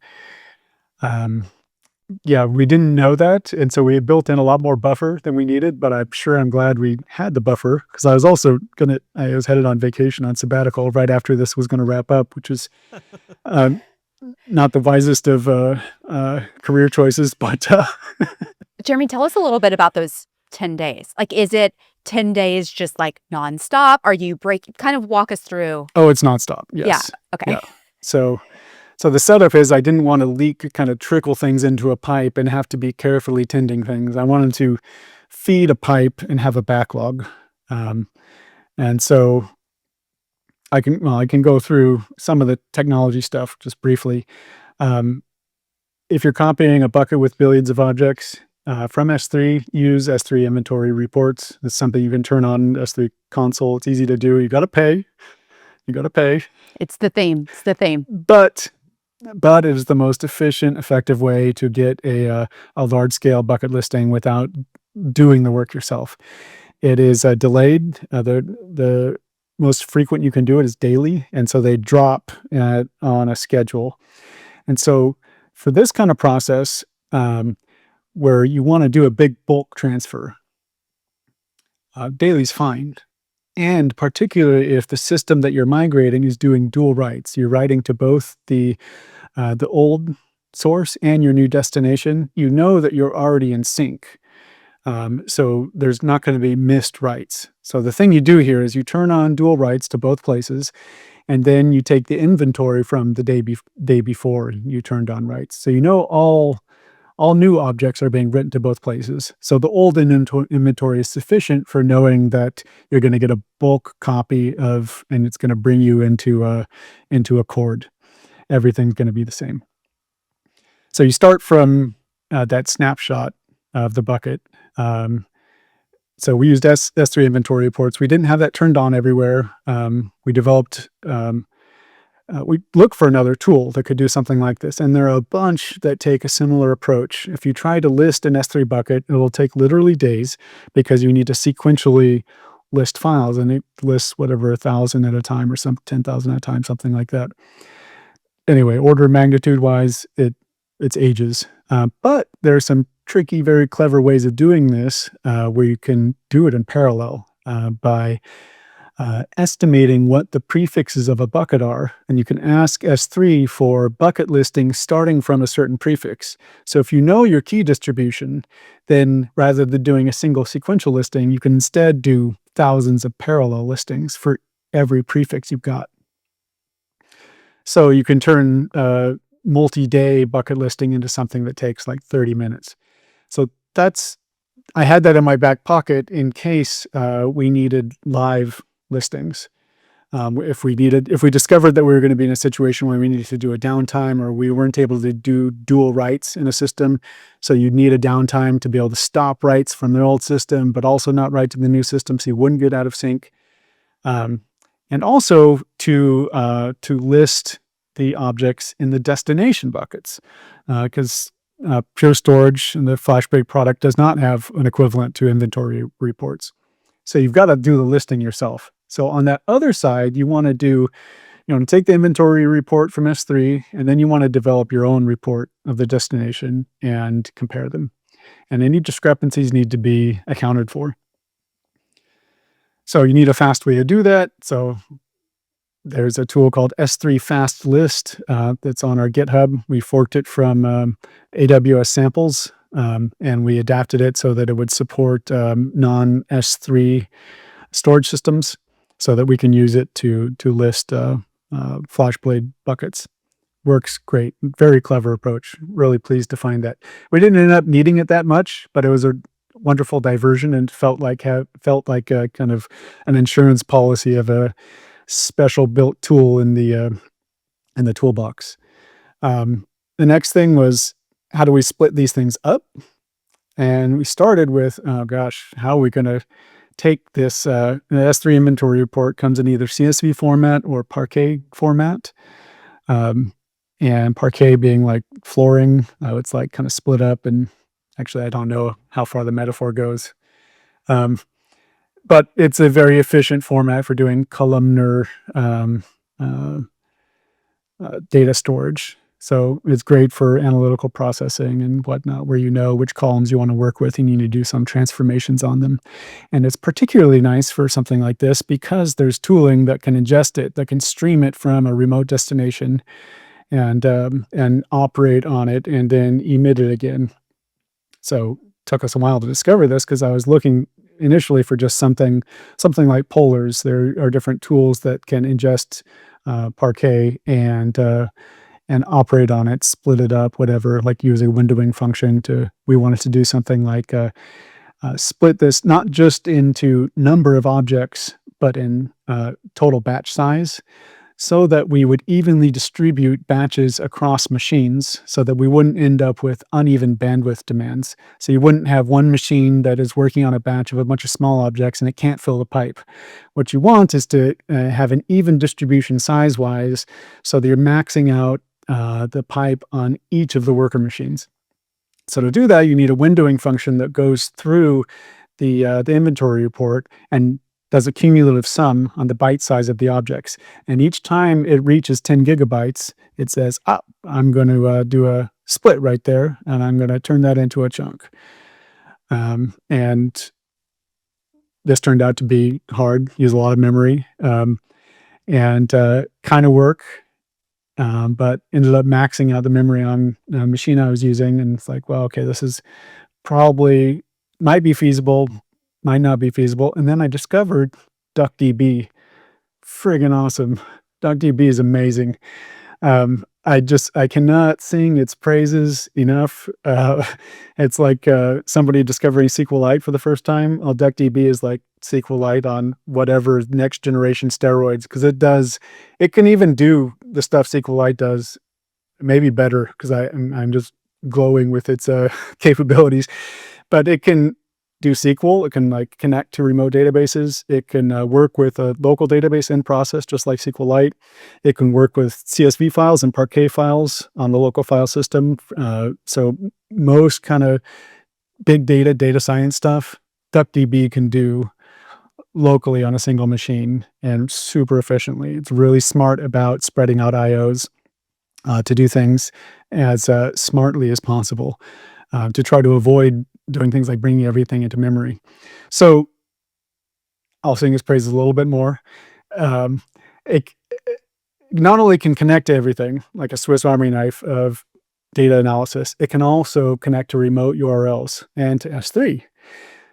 Yeah, we didn't know that, and so we had built in a lot more buffer than we needed, but I'm glad we had the buffer, because I was also I was headed on vacation on sabbatical right after this was going to wrap up, which is not the wisest of career choices, but
Jeremy, tell us a little bit about those 10 days. Like, is it 10 days just like nonstop? Are you kind of walk us through?
Oh, it's nonstop. Yes.
Yeah. Okay.
Yeah. So the setup is, I didn't want to kind of trickle things into a pipe and have to be carefully tending things. I wanted to feed a pipe and have a backlog. And so I can go through some of the technology stuff just briefly. If you're copying a bucket with billions of objects from S3, use S3 inventory reports. It's something you can turn on S3 console. It's easy to do. You got to pay.
It's the theme.
But it is the most efficient, effective way to get a large-scale bucket listing without doing the work yourself. It is delayed. The most frequent you can do it is daily, and so they drop on a schedule. And so for this kind of process, where you want to do a big bulk transfer, daily's fine. And particularly if the system that you're migrating is doing dual writes, you're writing to both the old source and your new destination, you know that you're already in sync. So there's not going to be missed writes. So the thing you do here is you turn on dual writes to both places, and then you take the inventory from the day before you turned on writes. So you know all all new objects are being written to both places. So the old inventory is sufficient for knowing that you're going to get a bulk copy of, and it's going to bring you into a chord. Everything's going to be the same. So you start from that snapshot of the bucket. So we used S3 inventory reports. We didn't have that turned on everywhere. We developed, we looked for another tool that could do something like this. And there are a bunch that take a similar approach. If you try to list an S3 bucket, it will take literally days because you need to sequentially list files, and it lists whatever 1,000 at a time or some 10,000 at a time, something like that. Anyway, order of magnitude wise, it's ages. But there are some tricky, very clever ways of doing this where you can do it in parallel by estimating what the prefixes of a bucket are. And you can ask S3 for bucket listings starting from a certain prefix. So if you know your key distribution, then rather than doing a single sequential listing, you can instead do thousands of parallel listings for every prefix you've got. So you can turn multi-day bucket listing into something that takes like 30 minutes. So I had that in my back pocket in case we needed live listings. If we discovered that we were going to be in a situation where we needed to do a downtime, or we weren't able to do dual writes in a system. So you'd need a downtime to be able to stop writes from the old system, but also not write to the new system so you wouldn't get out of sync. And also to list the objects in the destination buckets, because Pure Storage and the FlashBig product does not have an equivalent to inventory reports. So you've got to do the listing yourself. So on that other side, you want to take the inventory report from S3, and then you want to develop your own report of the destination and compare them. And any discrepancies need to be accounted for. So you need a fast way to do that. So there's a tool called S3 Fast List that's on our GitHub. We forked it from AWS samples, and we adapted it so that it would support non-S3 storage systems so that we can use it to list FlashBlade buckets. Works great. Very clever approach. Really pleased to find that. We didn't end up needing it that much, but it was a wonderful diversion and felt like a kind of an insurance policy of a special built tool in the toolbox. The next thing was, how do we split these things up? And we started with, oh gosh, how are we going to take this? The S3 inventory report comes in either CSV format or Parquet format. And Parquet being like flooring, it's like kind of split up. And actually, I don't know how far the metaphor goes. But it's a very efficient format for doing columnar data storage. So it's great for analytical processing and whatnot, where you know which columns you want to work with and you need to do some transformations on them. And it's particularly nice for something like this because there's tooling that can ingest it, that can stream it from a remote destination and operate on it and then emit it again. So it took us a while to discover this because I was looking initially for just something like polars. There are different tools that can ingest Parquet and operate on it, split it up, whatever, like use a windowing function we wanted to do something like split this not just into number of objects, but in total batch size, so that we would evenly distribute batches across machines so that we wouldn't end up with uneven bandwidth demands. So you wouldn't have one machine that is working on a batch of a bunch of small objects and it can't fill the pipe. What you want is to have an even distribution size-wise so that you're maxing out the pipe on each of the worker machines. So to do that, you need a windowing function that goes through the inventory report and does a cumulative sum on the byte size of the objects. And each time it reaches 10 gigabytes, it says, I'm going to do a split right there, and I'm going to turn that into a chunk. And this turned out to be hard, use a lot of memory, and kind of work, but ended up maxing out the memory on the machine I was using. And it's like, well, okay, this is probably, might be feasible, might not be feasible. And then I discovered DuckDB. Friggin' awesome. DuckDB is amazing. I cannot sing its praises enough. It's like, somebody discovering SQLite for the first time. Well, DuckDB is like SQLite on whatever next generation steroids, because it can even do the stuff SQLite does, maybe better, because I'm just glowing with its capabilities. But it can do SQL. It can like connect to remote databases. It can work with a local database in process, just like SQLite. It can work with CSV files and Parquet files on the local file system. So most kind of big data science stuff, DuckDB can do locally on a single machine and super efficiently. It's really smart about spreading out IOs to do things as smartly as possible, to try to avoid doing things like bringing everything into memory. So I'll sing his praises a little bit more. Um, it not only can connect to everything like a Swiss Army knife of data analysis, it can also connect to remote URLs and to S3.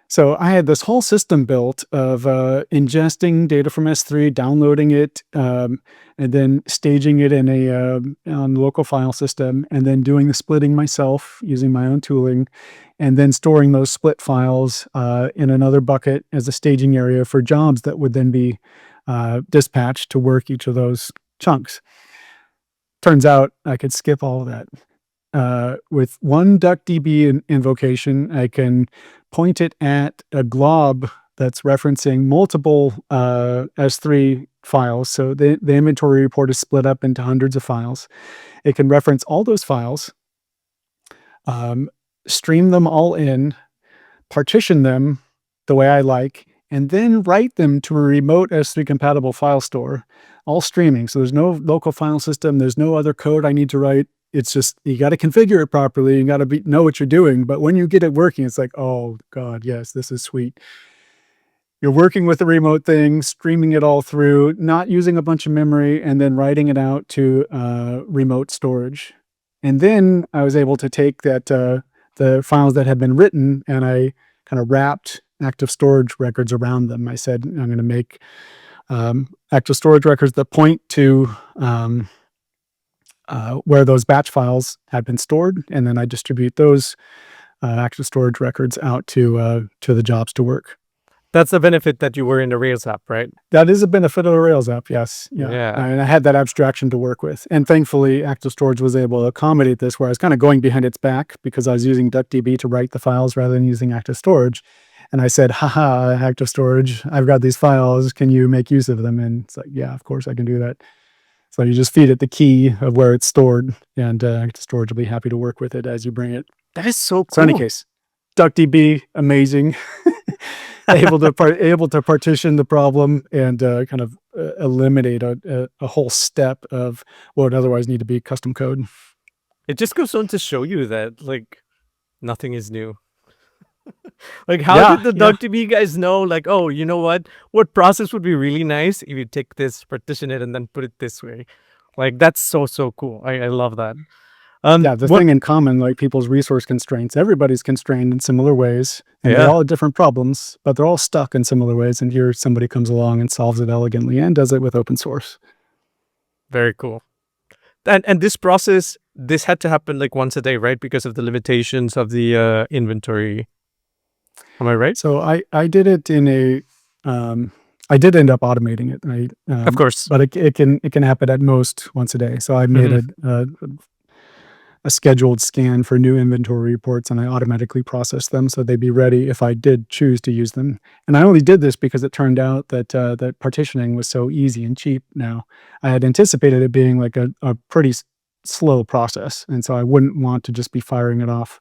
So I had this whole system built of ingesting data from S3, downloading it, and then staging it in on the local file system, and then doing the splitting myself using my own tooling, and then storing those split files in another bucket as a staging area for jobs that would then be dispatched to work each of those chunks. Turns out I could skip all of that. With one DuckDB invocation, I can point it at a glob that's referencing multiple S3 files. So the inventory report is split up into hundreds of files. It can reference all those files, stream them all in, partition them the way I like, and then write them to a remote S3 compatible file store, all streaming. So there's no local file system. There's no other code I need to write. It's just, you got to configure it properly. You got to know what you're doing. But when you get it working, it's like, oh God, yes, this is sweet. You're working with a remote thing, streaming it all through, not using a bunch of memory, and then writing it out to remote storage. And then I was able to take the files that had been written, and I kind of wrapped active storage records around them. I said, I'm going to make active storage records that point to where those batch files had been stored, and then I distribute those active storage records out to the jobs to work.
That's the benefit that you were in the Rails app, right?
That is a benefit of the Rails app, yes.
Yeah.
And I had that abstraction to work with. And thankfully, Active Storage was able to accommodate this, where I was kind of going behind its back because I was using DuckDB to write the files rather than using Active Storage. And I said, haha, Active Storage, I've got these files. Can you make use of them? And it's like, yeah, of course I can do that. So you just feed it the key of where it's stored, and Active Storage will be happy to work with it as you bring it.
That is so cool.
So in any case, DuckDB, amazing. able to partition the problem and kind of eliminate a whole step of what would otherwise need to be custom code.
It just goes on to show you that like nothing is new. Like how did the DuckDB guys know, like, oh, you know what process would be really nice if you take this, partition it, and then put it this way. Like that's so cool. I love that.
The thing in common, like people's resource constraints, everybody's constrained in similar ways, and they all have different problems, but they're all stuck in similar ways. And here somebody comes along and solves it elegantly and does it with open source.
Very cool. And this process, this had to happen like once a day, right? Because of the limitations of the inventory. Am I right?
So I did it in I did end up automating it.
Of course.
But it can happen at most once a day. So I made a scheduled scan for new inventory reports, and I automatically process them so they'd be ready if I did choose to use them. And I only did this because it turned out that that partitioning was so easy and cheap now. I had anticipated it being like a pretty slow process, and so I wouldn't want to just be firing it off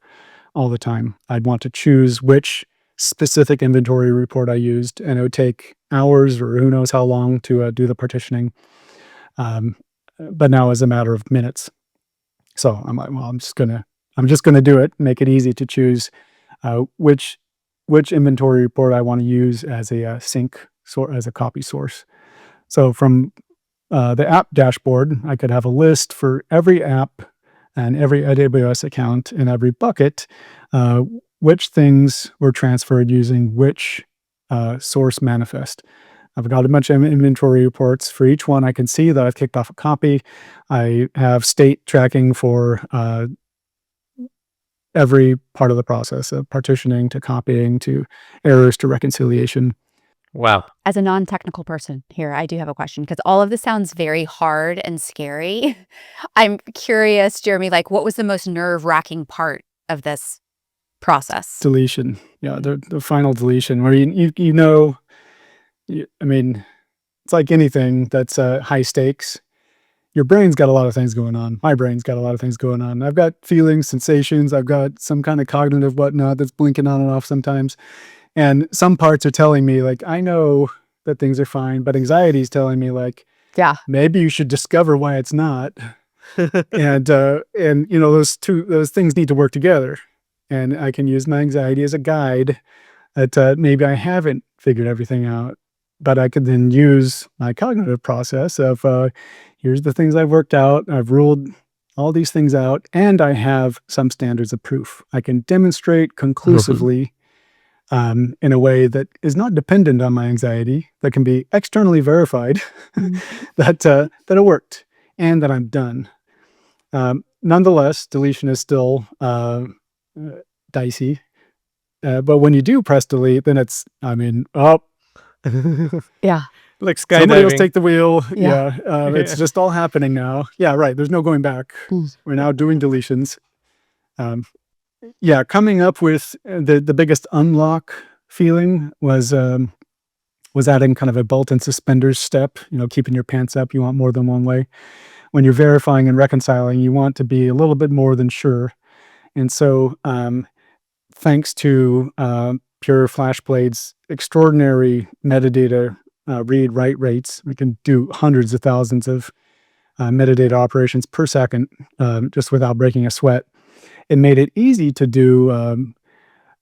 all the time. I'd want to choose which specific inventory report I used, and it would take hours or who knows how long to do the partitioning. But now it's a matter of minutes. So I'm like, well, I'm just gonna do it. Make it easy to choose which inventory report I want to use as a as a copy source. So from the app dashboard, I could have a list for every app and every AWS account in every bucket, which things were transferred using which source manifest. I've got a bunch of inventory reports. For each one, I can see that I've kicked off a copy. I have state tracking for every part of the process, of partitioning to copying to errors to reconciliation.
Wow.
As a non-technical person here, I do have a question because all of this sounds very hard and scary. I'm curious, Jeremy, like what was the most nerve-wracking part of this process?
Deletion. Yeah, the final deletion where you know, I mean, it's like anything that's high stakes. Your brain's got a lot of things going on. My brain's got a lot of things going on. I've got feelings, sensations. I've got some kind of cognitive whatnot that's blinking on and off sometimes. And some parts are telling me, like, I know that things are fine, but anxiety is telling me, like,
Yeah.
maybe you should discover why it's not. And you know, those things need to work together. And I can use my anxiety as a guide that maybe I haven't figured everything out, but I could then use my cognitive process of here's the things I've worked out. I've ruled all these things out, and I have some standards of proof. I can demonstrate conclusively in a way that is not dependent on my anxiety, that can be externally verified that it worked and that I'm done. Nonetheless, deletion is still dicey. But when you do press delete, then it's,
Yeah.
Like
somebody else
skydiving.
take the wheel.
Yeah.
It's just all happening now. Yeah, right. There's no going back.
Mm.
We're now doing deletions. Coming up with the biggest unlock feeling was adding kind of a belt and suspenders step, you know, keeping your pants up. You want more than one way. When you're verifying and reconciling, you want to be a little bit more than sure. And so thanks to Pure FlashBlade's extraordinary metadata read-write rates, we can do hundreds of thousands of metadata operations per second just without breaking a sweat. It made it easy to do,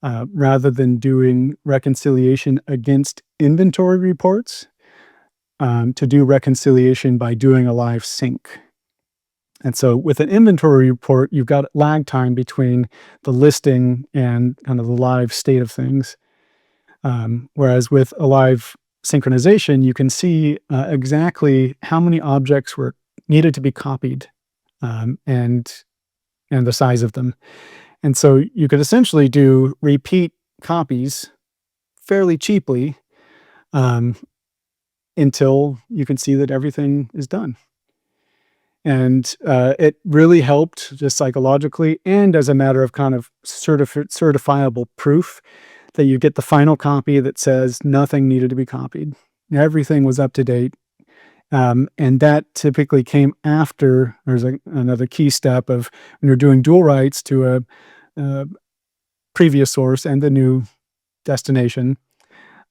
rather than doing reconciliation against inventory reports, to do reconciliation by doing a live sync. And so with an inventory report, you've got lag time between the listing and kind of the live state of things. Whereas with a live synchronization, you can see exactly how many objects were needed to be copied and the size of them. And so you could essentially do repeat copies fairly cheaply until you can see that everything is done. And it really helped just psychologically and as a matter of kind of certifiable proof that you get the final copy that says nothing needed to be copied. Everything was up to date. And that typically came after there's another key step of when you're doing dual writes to a previous source and the new destination,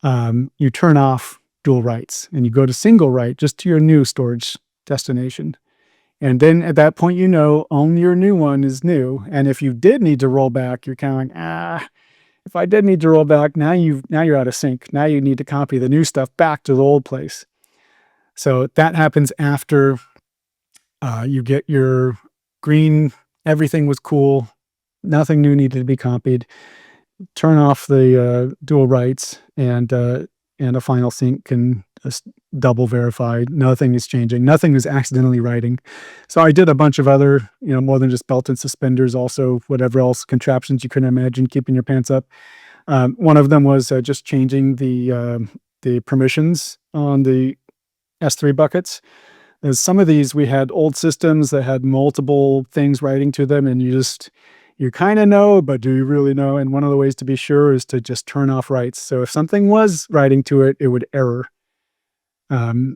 you turn off dual writes and you go to single write just to your new storage destination. And then at that point, you know, only your new one is new. And if you did need to roll back, you're kind of like, if I did need to roll back, now you're out of sync. Now you need to copy the new stuff back to the old place. So that happens after you get your green, everything was cool, nothing new needed to be copied. Turn off the dual writes and a final sync can just double verify. Nothing is changing. Nothing is accidentally writing. So I did a bunch of other, you know, more than just belt and suspenders, also whatever else contraptions you couldn't imagine keeping your pants up. One of them was just changing the permissions on the S3 buckets. As some of these, we had old systems that had multiple things writing to them, and you kind of know, but do you really know? And one of the ways to be sure is to just turn off writes. So if something was writing to it, it would error.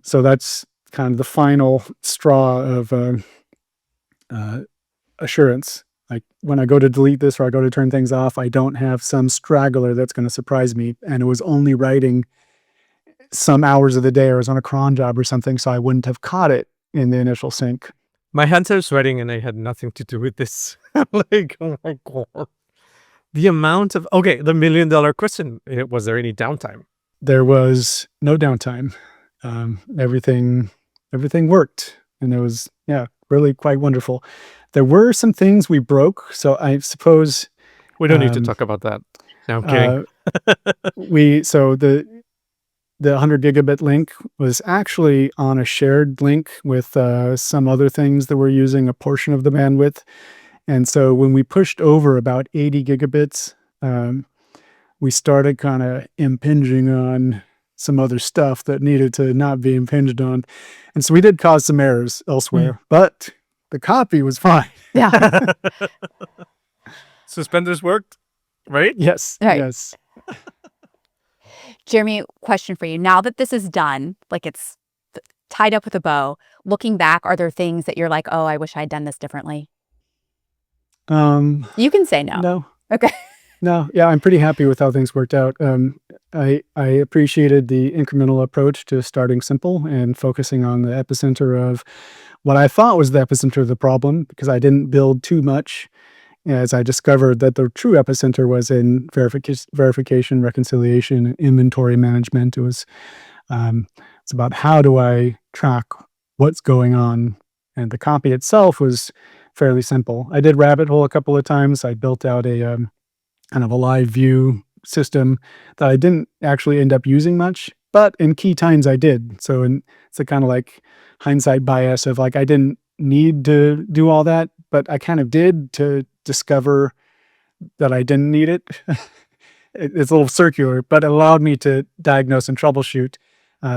So that's kind of the final straw of assurance. Like when I go to delete this or I go to turn things off, I don't have some straggler that's going to surprise me. And it was only writing some hours of the day or I was on a cron job or something, so I wouldn't have caught it in the initial sync.
My hands are sweating and I had nothing to do with this. Like, oh my God. The amount of, okay, the $1 million question, was there any downtime?
There was no downtime. Everything worked, and it was, really quite wonderful. There were some things we broke, so I suppose
We don't need to talk about that. No, I'm kidding.
the 100 gigabit link was actually on a shared link with some other things that were using a portion of the bandwidth. And so when we pushed over about 80 gigabits, we started kind of impinging on some other stuff that needed to not be impinged on. And so we did cause some errors elsewhere, but the copy was fine.
Yeah.
Suspenders worked, right?
Yes.
Right.
Yes.
Jeremy, question for you. Now that this is done, like it's tied up with a bow, looking back, are there things that you're like, oh, I wish I'd done this differently? You can say no.
No.
Okay.
No. Yeah, I'm pretty happy with how things worked out. I appreciated the incremental approach to starting simple and focusing on the epicenter of what I thought was the epicenter of the problem, because I didn't build too much, as I discovered that the true epicenter was in verification, reconciliation, and inventory management. It's about how do I track what's going on, and the copy itself was fairly simple. I did rabbit hole a couple of times. I built out a kind of a live view system that I didn't actually end up using much, but in key times I did. So it's a kind of like hindsight bias of like, I didn't need to do all that, but I kind of did to discover that I didn't need it. It's a little circular, but it allowed me to diagnose and troubleshoot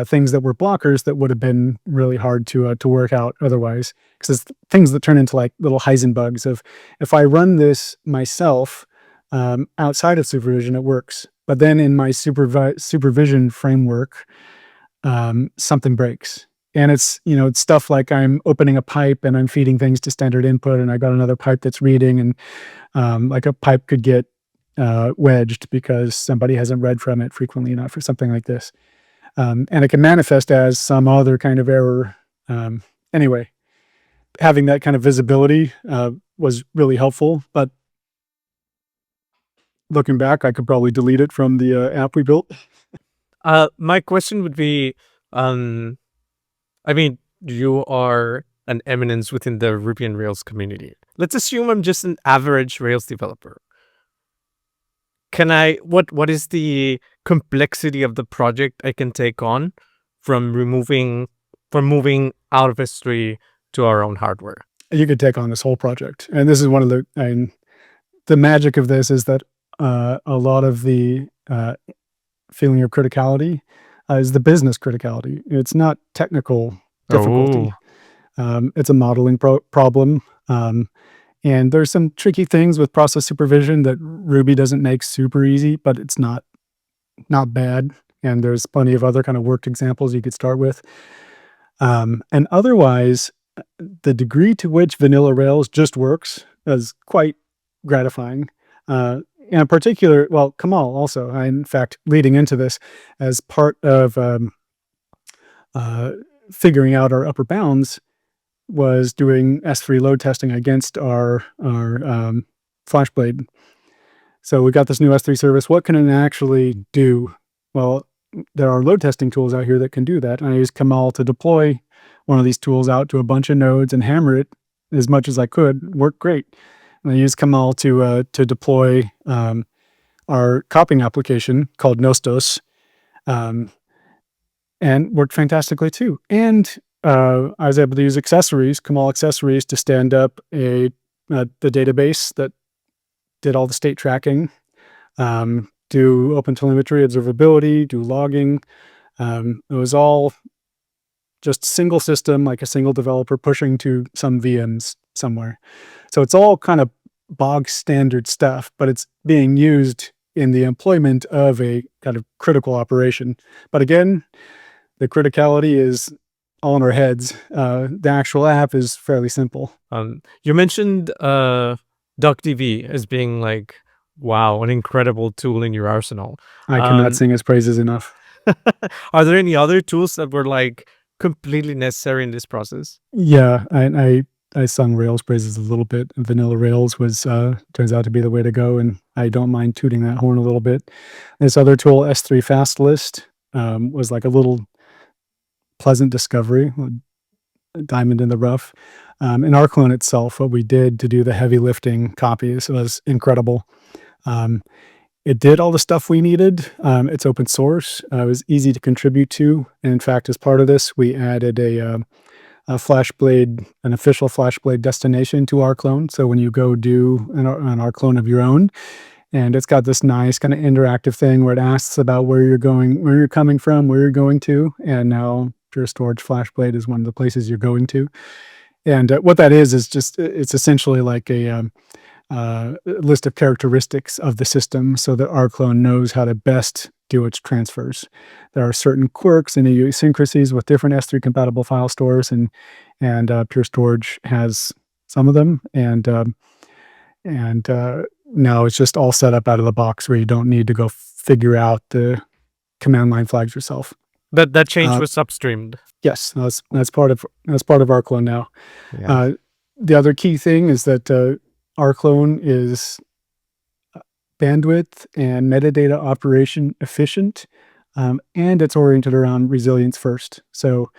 things that were blockers that would have been really hard to work out otherwise. Because it's things that turn into like little Heisenbugs of, if I run this myself outside of supervision, it works. But then in my supervision framework, something breaks. And it's stuff like I'm opening a pipe and I'm feeding things to standard input, and I got another pipe that's reading, and like a pipe could get wedged because somebody hasn't read from it frequently enough or something like this. And it can manifest as some other kind of error. Anyway, having that kind of visibility was really helpful, but looking back, I could probably delete it from the app we built.
My question would be, I mean, you are an eminence within the Ruby and Rails community. Let's assume I'm just an average Rails developer. What is the complexity of the project I can take on from moving out of S3 to our own hardware?
You could take on this whole project. And this is one of the magic of this is that a lot of the feeling of criticality is the business criticality. It's not technical difficulty. It's a modeling problem. And there's some tricky things with process supervision that Ruby doesn't make super easy, but it's not bad. And there's plenty of other kind of worked examples you could start with. And otherwise, the degree to which vanilla Rails just works is quite gratifying. And in particular, well, Kamal also, in fact, leading into this, as part of figuring out our upper bounds, was doing S3 load testing against our FlashBlade. So we got this new S3 service. What can it actually do? Well, there are load testing tools out here that can do that. And I used Kamal to deploy one of these tools out to a bunch of nodes and hammer it as much as I could. Worked great. And I used Kamal to deploy our copying application called Nostos, and worked fantastically too. And I was able to use Kamal accessories, to stand up the database that did all the state tracking, do OpenTelemetry observability, do logging. It was all just a single system, like a single developer pushing to some VMs somewhere. So it's all kind of bog standard stuff, but it's being used in the employment of a kind of critical operation. But again, the criticality is all in our heads. The actual app is fairly simple.
You mentioned DuckDB as being like, wow, an incredible tool in your arsenal.
I cannot sing his praises enough.
Are there any other tools that were like completely necessary in this process?
Yeah, I sung Rails praises a little bit. Vanilla Rails was turns out to be the way to go, and I don't mind tooting that horn a little bit. This other tool, S3 Fast List, was like a little pleasant discovery, a diamond in the rough. In our clone itself, what we did to do the heavy lifting copies was incredible. it did all the stuff we needed. It's open source. It was easy to contribute to. And in fact, as part of this, we added a FlashBlade, an official FlashBlade destination to our clone. So when you go do an our clone of your own, and it's got this nice kind of interactive thing where it asks about where you're going, where you're coming from, where you're going to, and now Pure Storage FlashBlade is one of the places you're going to. And what that is just, it's essentially like a list of characteristics of the system so that our clone knows how to best do its transfers. There are certain quirks and idiosyncrasies with different S3 compatible file stores, and Pure Storage has some of them. And now it's just all set up out of the box where you don't need to go figure out the command line flags yourself.
That change was upstreamed.
Yes, that's part of our clone now.
Yeah.
The other key thing is that our clone is bandwidth and metadata operation efficient, and it's oriented around resilience first. So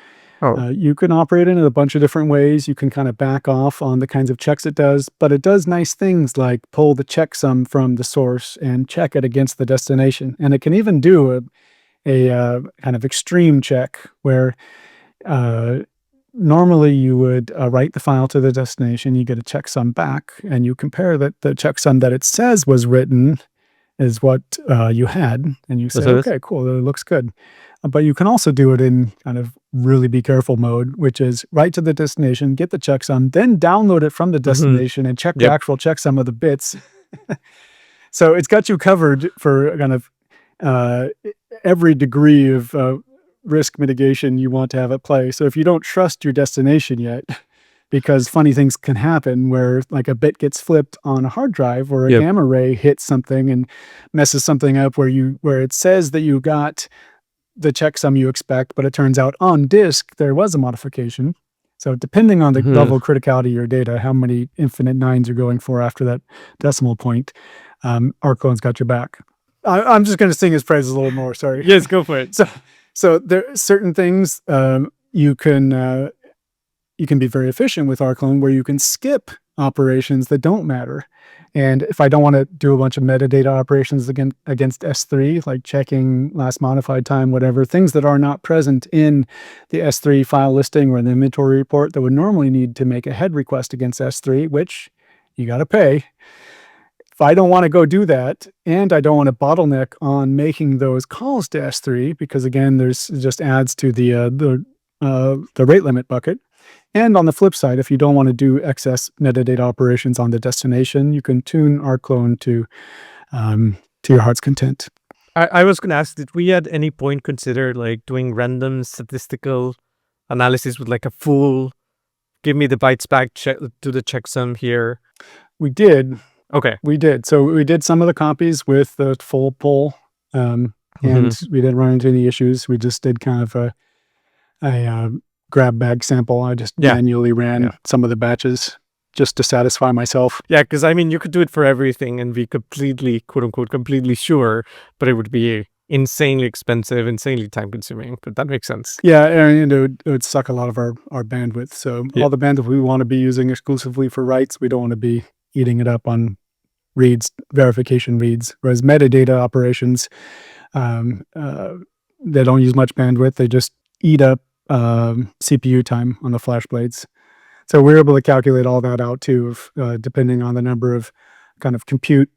you can operate it in a bunch of different ways. You can kind of back off on the kinds of checks it does, but it does nice things like pull the checksum from the source and check it against the destination. And it can even do a kind of extreme check where normally you would write the file to the destination, you get a checksum back, and you compare that the checksum that it says was written is what you had, and you say, okay, cool, that looks good. But you can also do it in kind of really be careful mode, which is write to the destination, get the checksum, then download it from the destination and check the actual checksum of the bits. So it's got you covered for kind of every degree of risk mitigation you want to have at play. So if you don't trust your destination yet, because funny things can happen where like a bit gets flipped on a hard drive or a gamma ray hits something and messes something up where it says that you got the checksum you expect, but it turns out on disk there was a modification. So depending on the level of criticality of your data, how many infinite nines you're going for after that decimal point, our clone's got your back. I'm just going to sing his praises a little more. Sorry.
Yes, go for it.
So there are certain things you can be very efficient with our clone where you can skip operations that don't matter. And if I don't want to do a bunch of metadata operations against S3, like checking last modified time, whatever, things that are not present in the S3 file listing or in the inventory report that would normally need to make a head request against S3, which you got to pay. If I don't want to go do that, and I don't want to bottleneck on making those calls to S3, because again, there's just adds to the rate limit bucket. And on the flip side, if you don't want to do excess metadata operations on the destination, you can tune our clone to your heart's content.
I was going to ask, did we at any point consider like doing random statistical analysis with like a full, give me the bytes back, do the checksum here?
We did.
Okay.
We did. So we did some of the copies with the full pull, and we didn't run into any issues. We just did kind of a grab bag sample. I just manually ran some of the batches just to satisfy myself.
Yeah, because I mean, you could do it for everything and be completely, quote unquote, completely sure, but it would be insanely expensive, insanely time consuming. But that makes sense.
Yeah, and it would suck a lot of our bandwidth. So all the bandwidth we want to be using exclusively for writes, we don't want to be eating it up on reads, verification reads. Whereas metadata operations, they don't use much bandwidth. They just eat up CPU time on the FlashBlades. So we're able to calculate all that out too, depending on the number of kind of compute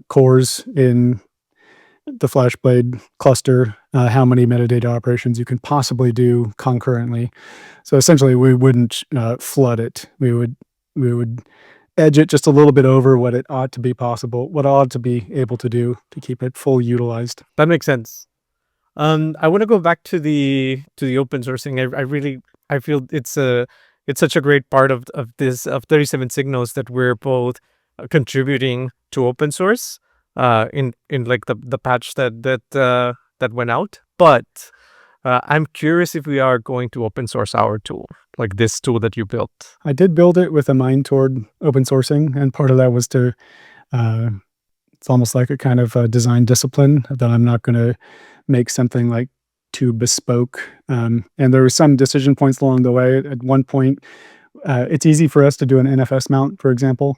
cores in the FlashBlade cluster, how many metadata operations you can possibly do concurrently. So essentially, we wouldn't flood it. We would edge it just a little bit over what it ought to be possible, what it ought to be able to do to keep it fully utilized.
That makes sense. I want to go back to the open sourcing. I feel it's such a great part of 37 Signals that we're both contributing to open source in like the patch that went out. But I'm curious if we are going to open source our tool, like this tool that you built.
I did build it with a mind toward open sourcing, and part of that was to it's almost like a kind of a design discipline that I'm not going to make something like too bespoke. And there were some decision points along the way. At one point, it's easy for us to do an NFS mount, for example.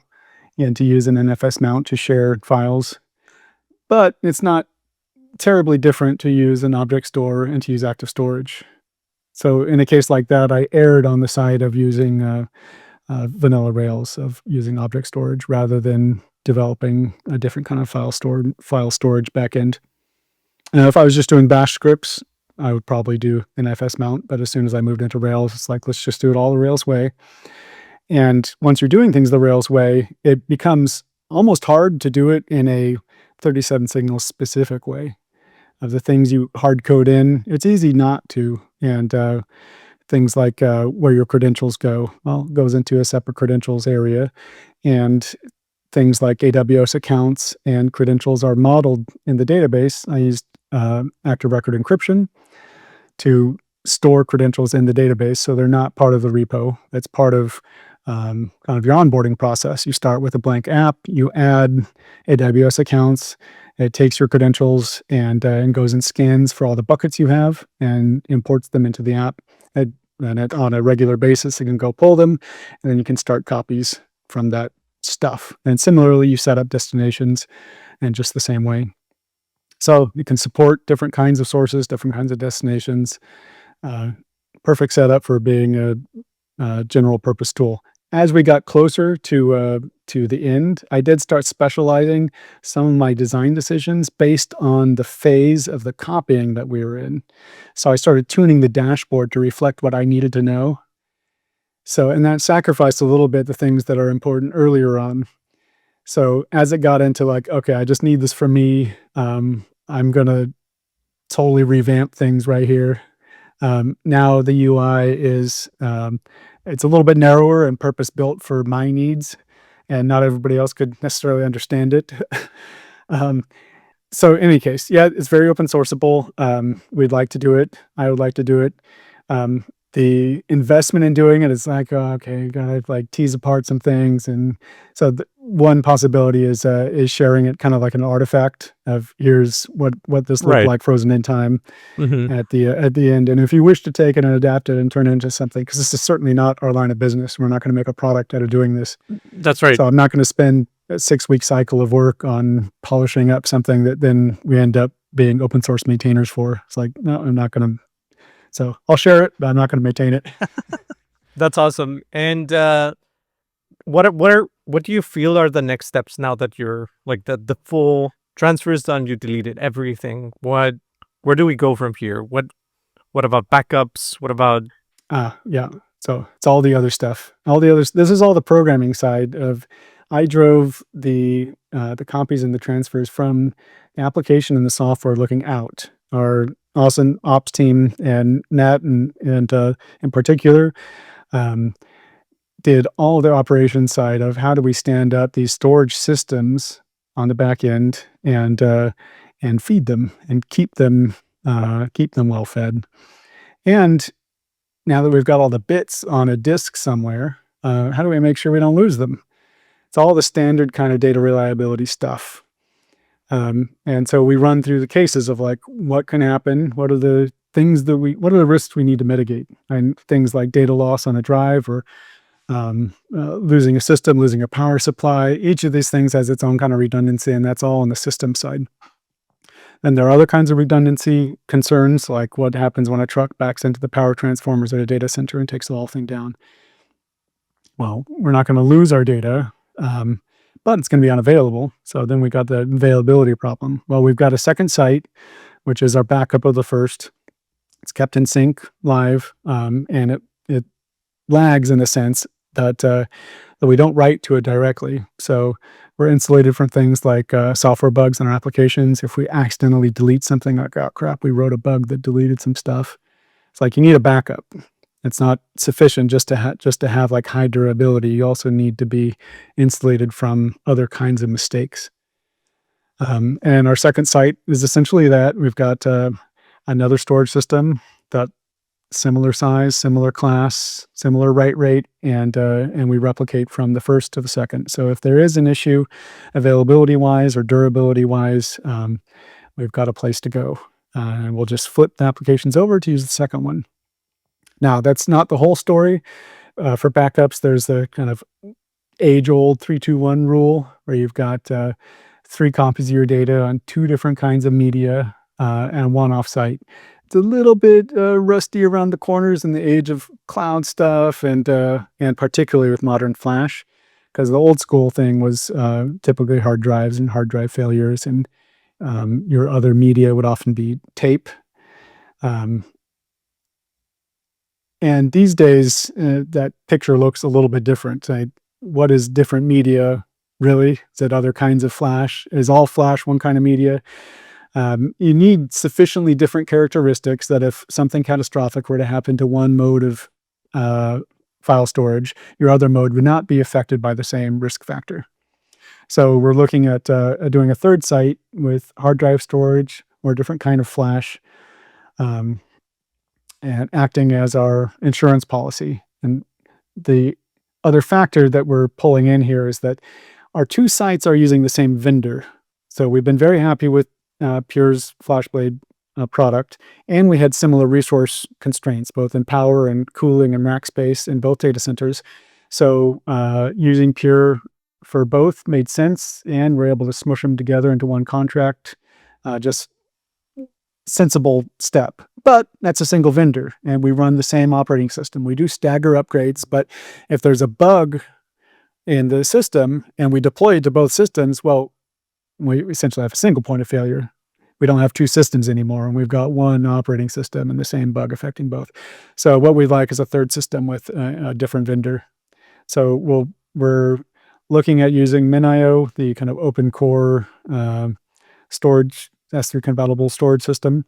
and to use an NFS mount to share files. But it's not terribly different to use an object store and to use active storage. So in a case like that, I erred on the side of using vanilla Rails, of using object storage rather than developing a different kind of file storage backend. If I was just doing bash scripts, I would probably do an FS mount. But as soon as I moved into Rails, it's like, let's just do it all the Rails way. And once you're doing things the Rails way, it becomes almost hard to do it in a 37 signal specific way. Of the things you hard code in, it's easy not to. And things like where your credentials go, well, goes into a separate credentials area. And things like AWS accounts and credentials are modeled in the database. I used active record encryption to store credentials in the database, so they're not part of the repo. That's part of kind of your onboarding process. You start with a blank app, you add AWS accounts, it takes your credentials and goes and scans for all the buckets you have and imports them into the app. And on a regular basis, you can go pull them, and then you can start copies from that stuff. And similarly, you set up destinations in just the same way. So you can support different kinds of sources, different kinds of destinations. Perfect setup for being a general purpose tool. As we got closer to the end, I did start specializing some of my design decisions based on the phase of the copying that we were in. So I started tuning the dashboard to reflect what I needed to know. So, and that sacrificed a little bit the things that are important earlier on. So as it got into like, okay, I just need this for me. I'm going to totally revamp things right here. Now the UI is, it's a little bit narrower and purpose built for my needs, and not everybody else could necessarily understand it. So in any case, yeah, it's very open sourceable. We'd like to do it. I would like to do it. The investment in doing it is like, oh, okay, you gotta like tease apart some things. And so one possibility is sharing it kind of like an artifact of here's what this looked
Right.
like frozen in time
Mhm.
at the end. And if you wish to take it and adapt it and turn it into something, because this is certainly not our line of business, we're not going to make a product out of doing this.
That's right.
So I'm not going to spend a 6-week cycle of work on polishing up something that then we end up being open source maintainers for. It's like, no, I'm not going to. So I'll share it, but I'm not going to maintain it.
That's awesome. And what do you feel are the next steps now that you're like the full transfer is done, you deleted everything? Where do we go from here? What about backups? What about
Yeah. So it's all the other stuff. All the others. This is all the programming side of. I drove the copies and the transfers from the application and the software looking out. Our awesome ops team and Nat and in particular did all the operations side of how do we stand up these storage systems on the back end and feed them and keep them well fed. And now that we've got all the bits on a disk somewhere, how do we make sure we don't lose them? It's all the standard kind of data reliability stuff. And so we run through the cases of like, what can happen? What are the things what are the risks we need to mitigate? And things like data loss on a drive or losing a system, losing a power supply. Each of these things has its own kind of redundancy, and that's all on the system side. And there are other kinds of redundancy concerns, like what happens when a truck backs into the power transformers at a data center and takes the whole thing down. Well, we're not going to lose our data, but it's going to be unavailable. So then we got the availability problem. Well, we've got a second site, which is our backup of the first. It's kept in sync live, and it lags in a sense that we don't write to it directly. So we're insulated from things like software bugs in our applications. If we accidentally delete something, like, oh crap, we wrote a bug that deleted some stuff. It's like you need a backup. It's not sufficient just to have like high durability. You also need to be insulated from other kinds of mistakes. And our second site is essentially that. We've got another storage system that similar size, similar class, similar write rate, and we replicate from the first to the second. So if there is an issue, availability-wise or durability-wise, we've got a place to go. And we'll just flip the applications over to use the second one. Now, that's not the whole story. For backups, there's the kind of age-old 3-2-1 rule, where you've got 3 copies of your data on 2 different kinds of media and 1 offsite. It's a little bit rusty around the corners in the age of cloud stuff, and particularly with modern flash, because the old school thing was typically hard drives and hard drive failures, and your other media would often be tape. And these days, that picture looks a little bit different. What is different media, really? Is it other kinds of flash? Is all flash one kind of media? You need sufficiently different characteristics that if something catastrophic were to happen to one mode of file storage, your other mode would not be affected by the same risk factor. So we're looking at doing a third site with hard drive storage or a different kind of flash, and acting as our insurance policy. And the other factor that we're pulling in here is that our 2 sites are using the same vendor. So we've been very happy with Pure's FlashBlade product, and we had similar resource constraints, both in power and cooling and rack space in both data centers. So using Pure for both made sense, and we're able to smush them together into one contract. Just sensible step. But that's a single vendor, and we run the same operating system. We do stagger upgrades, but if there's a bug in the system and we deploy it to both systems, well, we essentially have a single point of failure. We don't have 2 systems anymore, and we've got one operating system and the same bug affecting both. So what we'd like is a third system with a different vendor. So we're looking at using MinIO, the kind of open core storage, S3 compatible storage system.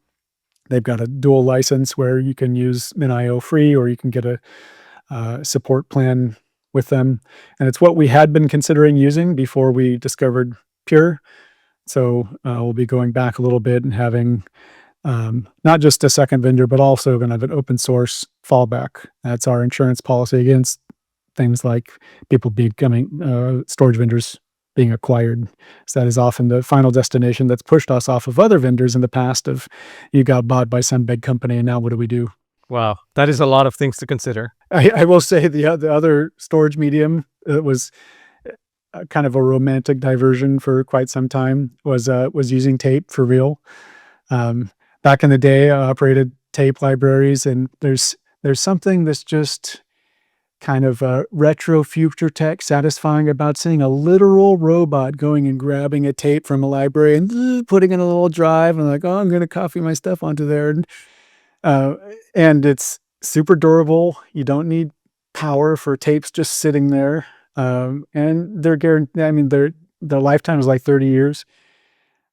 They've got a dual license where you can use MinIO free, or you can get a support plan with them. And it's what we had been considering using before we discovered Pure. So we'll be going back a little bit and having not just a second vendor, but also going to have an open source fallback. That's our insurance policy against things like people becoming storage vendors being acquired. So that is often the final destination that's pushed us off of other vendors in the past of, you got bought by some big company and now what do we do?
Wow, that is a lot of things to consider.
I will say the other storage medium that was kind of a romantic diversion for quite some time was using tape for real. Back in the day, I operated tape libraries, and there's something that's just kind of retro future tech satisfying about seeing a literal robot going and grabbing a tape from a library and putting in a little drive, and like, oh, I'm going to copy my stuff onto there. And it's super durable. You don't need power for tapes just sitting there. And they're guaranteed, I mean, their lifetime is like 30 years.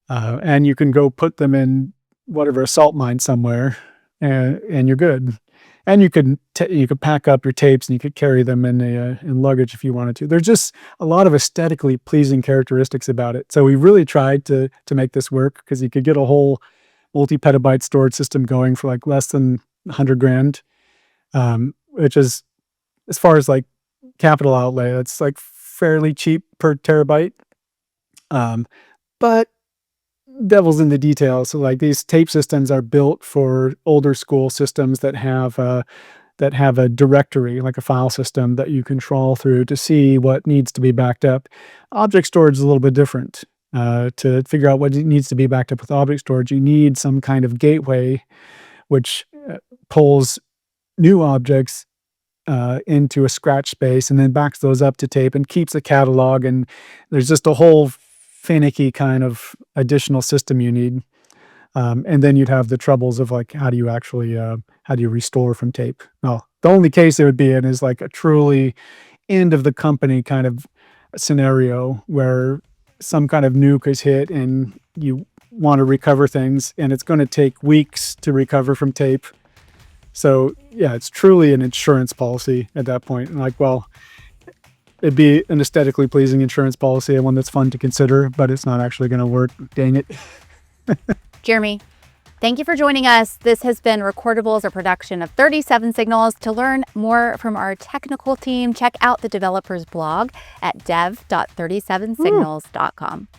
And you can go put them in whatever, a salt mine somewhere, and you're good. And you could pack up your tapes and you could carry them in luggage if you wanted to. There's just a lot of aesthetically pleasing characteristics about it. So we really tried to make this work, because you could get a whole multi-petabyte storage system going for like less than $100,000, which is, as far as like capital outlay, that's like fairly cheap per terabyte. But devil's in the details. So like these tape systems are built for older school systems that have a directory, like a file system that you can trawl through to see what needs to be backed up. Object storage is a little bit different. To figure out what needs to be backed up with object storage, you need some kind of gateway which pulls new objects into a scratch space and then backs those up to tape and keeps a catalog. And there's just a whole finicky kind of additional system you need. And then you'd have the troubles of like, how do you restore from tape? Well, the only case it would be in is like a truly end of the company kind of scenario where some kind of nuke is hit and you want to recover things, and it's going to take weeks to recover from tape. So yeah, it's truly an insurance policy at that point. And like, well, it'd be an aesthetically pleasing insurance policy and one that's fun to consider, but it's not actually going to work. Dang it.
Jeremy, thank you for joining us. This has been Recordables, a production of 37 Signals. To learn more from our technical team, check out the developers blog at dev.37signals.com.